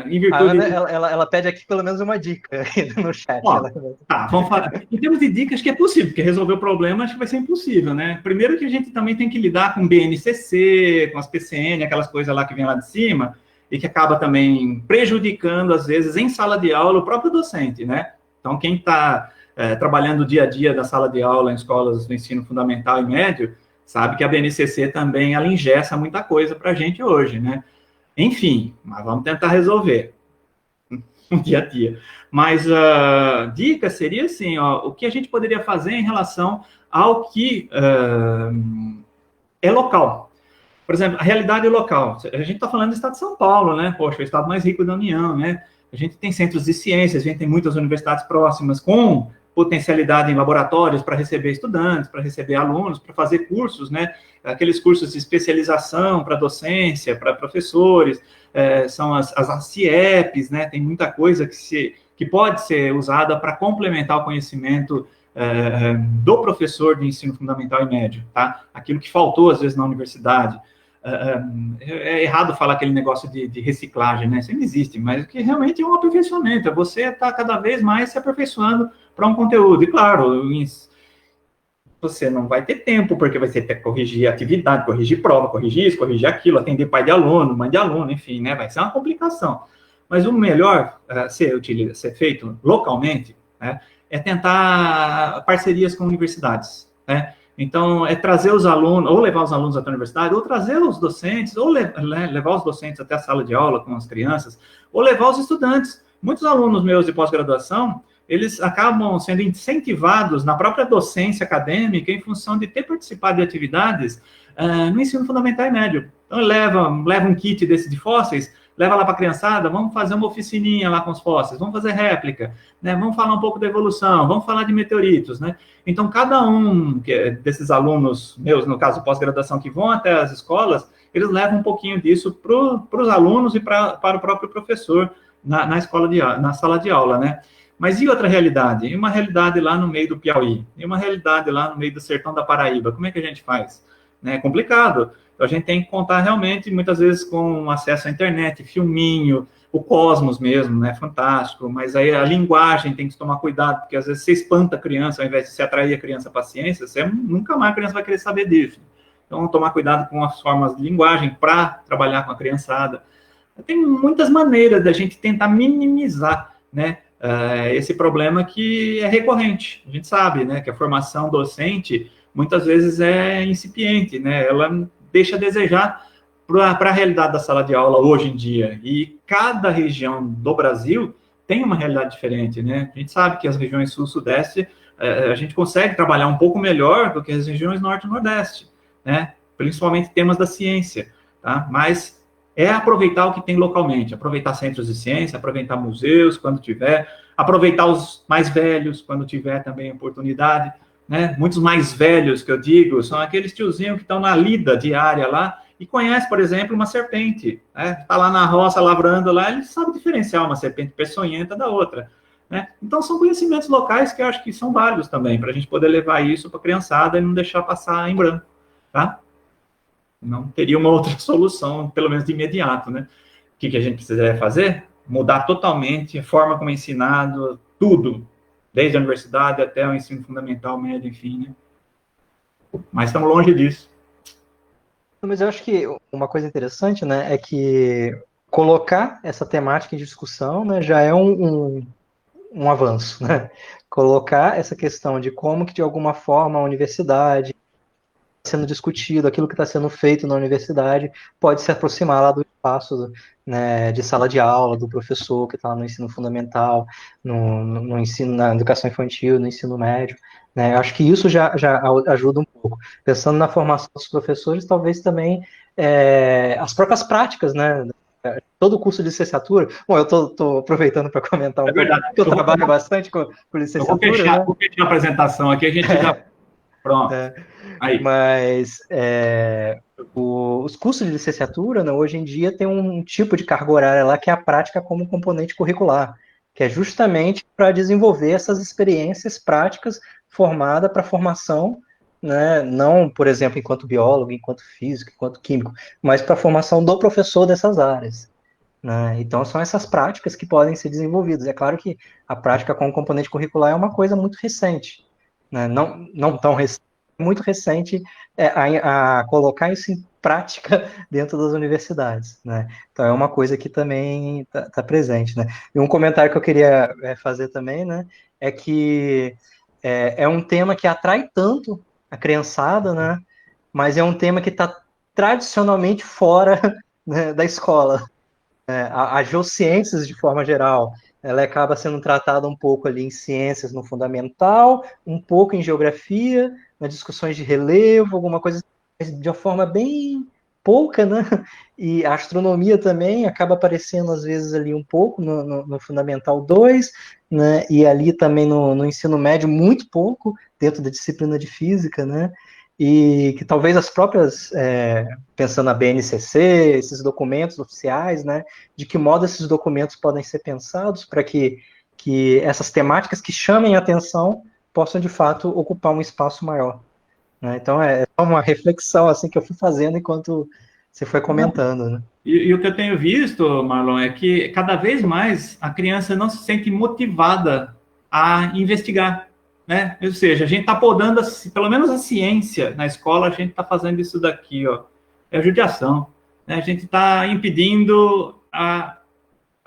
Em virtude... ela pede aqui pelo menos uma dica no chat. Ó, tá, vamos falar. Em termos de dicas, acho que é possível, porque resolver o problema acho que vai ser impossível, né? Primeiro que a gente também tem que lidar com BNCC, com as PCN, aquelas coisas lá que vem lá de cima, e que acaba também prejudicando, às vezes, em sala de aula, o próprio docente, né? Então, quem está trabalhando o dia a dia da sala de aula em escolas do ensino fundamental e médio, sabe que a BNCC também, ela engessa muita coisa para a gente hoje, né? Enfim, mas vamos tentar resolver no dia a dia. Mas a dica seria assim, ó, o que a gente poderia fazer em relação ao que é local. Por exemplo, a realidade local. A gente está falando do estado de São Paulo, né? Poxa, o estado mais rico da União, né? A gente tem centros de ciências, a gente tem muitas universidades próximas com potencialidade em laboratórios para receber estudantes, para receber alunos, para fazer cursos, né? Aqueles cursos de especialização para docência, para professores, são as CIEPs, né? Tem muita coisa que pode ser usada para complementar o conhecimento do professor de ensino fundamental e médio, tá? Aquilo que faltou, às vezes, na universidade. É errado falar aquele negócio de reciclagem, né? Isso não existe, mas o que realmente é um aperfeiçoamento, é você estar cada vez mais se aperfeiçoando para um conteúdo. E, claro, você não vai ter tempo, porque vai ter que corrigir atividade, corrigir prova, corrigir isso, corrigir aquilo, atender pai de aluno, mãe de aluno, enfim, né? Vai ser uma complicação. Mas o melhor ser feito localmente, né, é tentar parcerias com universidades, né? Então, é trazer os alunos, ou levar os alunos até a universidade, ou trazer os docentes, ou levar os docentes até a sala de aula com as crianças, ou levar os estudantes. Muitos alunos meus de pós-graduação, eles acabam sendo incentivados na própria docência acadêmica em função de ter participado de atividades no ensino fundamental e médio. Então, leva um kit desse de fósseis, leva lá para a criançada, vamos fazer uma oficininha lá com os fósseis, vamos fazer réplica, né? Vamos falar um pouco da evolução, vamos falar de meteoritos, né? Então, cada um desses alunos meus, no caso pós-graduação, que vão até as escolas, eles levam um pouquinho disso para os alunos e para o próprio professor na sala de aula, né? Mas e outra realidade? E uma realidade lá no meio do Piauí? E uma realidade lá no meio do sertão da Paraíba? Como é que a gente faz? É complicado. Então, a gente tem que contar realmente, muitas vezes, com acesso à internet, filminho, o Cosmos mesmo, né? Fantástico. Mas aí a linguagem tem que tomar cuidado, porque às vezes você espanta a criança, ao invés de você atrair a criança à paciência, nunca mais a criança vai querer saber disso. Então, tomar cuidado com as formas de linguagem para trabalhar com a criançada. Tem muitas maneiras da gente tentar minimizar, né, esse problema que é recorrente. A gente sabe, né, que a formação docente muitas vezes é incipiente, né, ela deixa a desejar para a realidade da sala de aula hoje em dia. E cada região do Brasil tem uma realidade diferente, né? A gente sabe que as regiões sul e sudeste, a gente consegue trabalhar um pouco melhor do que as regiões norte e nordeste, né? Principalmente temas da ciência, tá? Mas é aproveitar o que tem localmente, aproveitar centros de ciência, aproveitar museus quando tiver, aproveitar os mais velhos quando tiver também oportunidade, né? Muitos mais velhos, que eu digo, são aqueles tiozinhos que estão na lida diária lá e conhece, por exemplo, uma serpente, né? Está lá na roça lavrando lá, ele sabe diferenciar uma serpente peçonhenta da outra, né? Então, são conhecimentos locais que eu acho que são válidos também, para a gente poder levar isso para a criançada e não deixar passar em branco, tá? Não teria uma outra solução, pelo menos de imediato, né? O que a gente precisaria fazer? Mudar totalmente a forma como é ensinado, tudo, desde a universidade até o ensino fundamental, médio, enfim, né? Mas estamos longe disso. Mas eu acho que uma coisa interessante, né, é que colocar essa temática em discussão, né, já é um avanço, né? Colocar essa questão de como que, de alguma forma, a universidade sendo discutido, aquilo que está sendo feito na universidade, pode se aproximar lá do espaço, né, de sala de aula, do professor que está no ensino fundamental, no ensino, na educação infantil, no ensino médio, né? Eu acho que isso já ajuda um pouco. Pensando na formação dos professores, talvez também as próprias práticas, né? Todo o curso de licenciatura. Bom, eu estou aproveitando para comentar um pouco, porque eu trabalho bastante com licenciatura. Vou fechar a apresentação aqui, a gente já... Pronto. Aí. Mas os cursos de licenciatura, né, hoje em dia, tem um tipo de carga horária lá que é a prática como componente curricular, que é justamente para desenvolver essas experiências práticas formadas para formação, né, não, por exemplo, enquanto biólogo, enquanto físico, enquanto químico, mas para a formação do professor dessas áreas, né? Então, são essas práticas que podem ser desenvolvidas. É claro que a prática como componente curricular é uma coisa muito recente, né? Não tão recente, muito recente a colocar isso em prática dentro das universidades, né? Então, é uma coisa que também está presente, né? E um comentário que eu queria fazer também, né, é que é um tema que atrai tanto a criançada, né? Mas é um tema que está tradicionalmente fora, né, da escola. A geociências, de forma geral, ela acaba sendo tratada um pouco ali em ciências no fundamental, um pouco em geografia, nas discussões de relevo, alguma coisa de uma forma bem pouca, né? E a astronomia também acaba aparecendo, às vezes, ali um pouco no Fundamental 2, né? E ali também no ensino médio, muito pouco, dentro da disciplina de física, né? E que talvez as próprias, pensando na BNCC, esses documentos oficiais, né, de que modo esses documentos podem ser pensados para que essas temáticas que chamem a atenção possam, de fato, ocupar um espaço maior, né? Então, é uma reflexão assim, que eu fui fazendo enquanto você foi comentando, né? E o que eu tenho visto, Marlon, é que cada vez mais a criança não se sente motivada a investigar, né? Ou seja, a gente está podando, pelo menos a ciência na escola, a gente está fazendo isso daqui, ó. É judiação, né? A gente está impedindo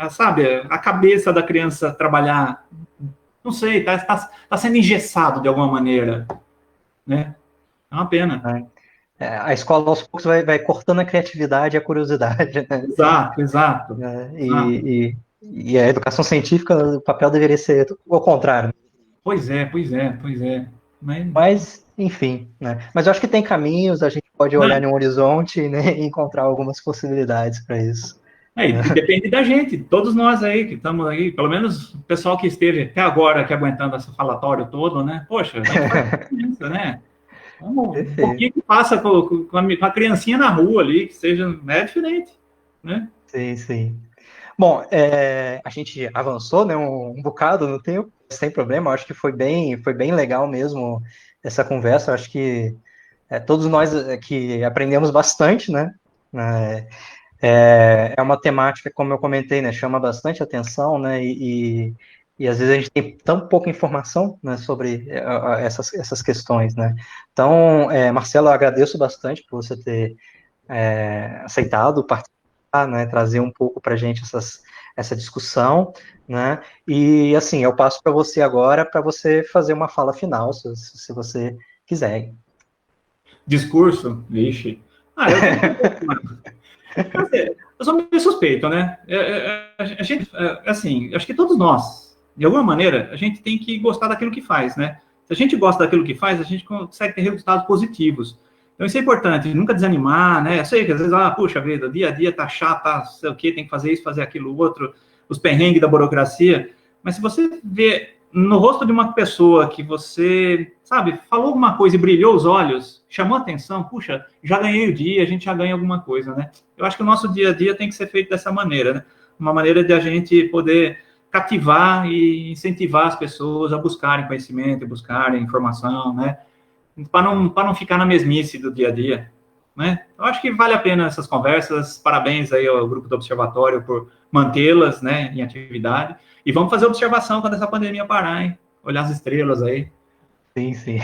sabe, a cabeça da criança trabalhar. Não sei, tá sendo engessado de alguma maneira, né? É uma pena. A escola, aos poucos, vai cortando a criatividade e a curiosidade, né? Exato. E a educação científica, o papel deveria ser o contrário. Pois é. Mas, enfim, né? Mas eu acho que tem caminhos, a gente pode olhar em um horizonte, né, e encontrar algumas possibilidades para isso. E depende da gente, todos nós aí que estamos aí, pelo menos o pessoal que esteve até agora aqui aguentando esse falatório todo, né? Poxa, a gente faz diferença, né? Vamos, um pouquinho que passa com a criancinha na rua ali, que seja, é diferente, né? Sim, sim. Bom, a gente avançou, né, um bocado no tempo, sem problema. Eu acho que foi bem legal mesmo essa conversa. Eu acho que todos nós que aprendemos bastante, né? É uma temática, como eu comentei, né, chama bastante atenção, né? E às vezes a gente tem tão pouca informação, né, sobre essas questões, né? Então, Marcelo, eu agradeço bastante por você ter aceitado participar, né, trazer um pouco para a gente essa discussão, né? E assim, eu passo para você agora para você fazer uma fala final, se você quiser. Discurso, vixe. Eu tenho eu sou meio suspeito, né? A gente, assim, acho que todos nós, de alguma maneira, a gente tem que gostar daquilo que faz, né? Se a gente gosta daquilo que faz, a gente consegue ter resultados positivos. Então, isso é importante, nunca desanimar, né? Eu sei que às vezes, puxa vida, o dia a dia tá chato, tá, sei o quê, tem que fazer isso, fazer aquilo, outro, os perrengues da burocracia. Mas se você vê no rosto de uma pessoa que você, sabe, falou alguma coisa e brilhou os olhos, chamou a atenção, puxa, já ganhei o dia, a gente já ganha alguma coisa, né? Eu acho que o nosso dia a dia tem que ser feito dessa maneira, né? Uma maneira de a gente poder cativar e incentivar as pessoas a buscarem conhecimento, buscarem informação, né? Para não ficar na mesmice do dia a dia, né? Eu acho que vale a pena essas conversas. Parabéns aí ao grupo do Observatório por mantê-las, né, em atividade. E vamos fazer observação quando essa pandemia parar, hein? Olhar as estrelas aí. Sim, sim.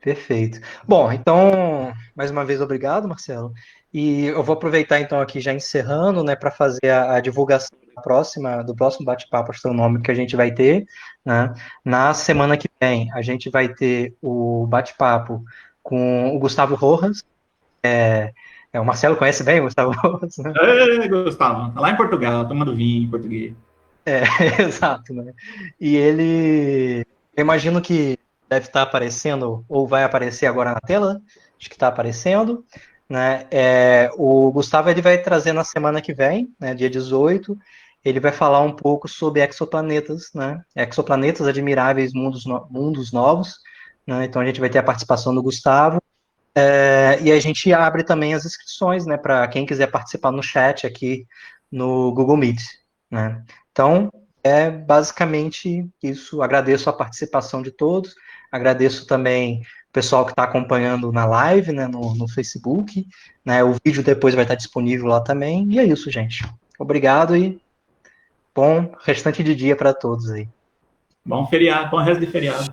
Perfeito. Bom, então, mais uma vez, obrigado, Marcelo. E eu vou aproveitar, então, aqui já encerrando, né, para fazer a divulgação do próximo bate-papo astronômico que a gente vai ter, né? Na semana que vem, a gente vai ter o bate-papo com o Gustavo Rojas. O Marcelo conhece bem o Gustavo Rojas, né? Gustavo, tá lá em Portugal, tomando vinho em português. Exato, né? E ele, eu imagino que deve estar aparecendo, ou vai aparecer agora na tela, acho que está aparecendo, né? O Gustavo ele vai trazer na semana que vem, né, dia 18, ele vai falar um pouco sobre exoplanetas, né? Exoplanetas admiráveis, mundos novos, né? Então a gente vai ter a participação do Gustavo, e a gente abre também as inscrições, né, para quem quiser participar no chat aqui no Google Meet, né? Então, basicamente isso. Agradeço a participação de todos, agradeço também o pessoal que está acompanhando na live, né, no Facebook, né, o vídeo depois vai estar disponível lá também, e é isso, gente. Obrigado e bom restante de dia para todos aí. Bom feriado, bom resto de feriado.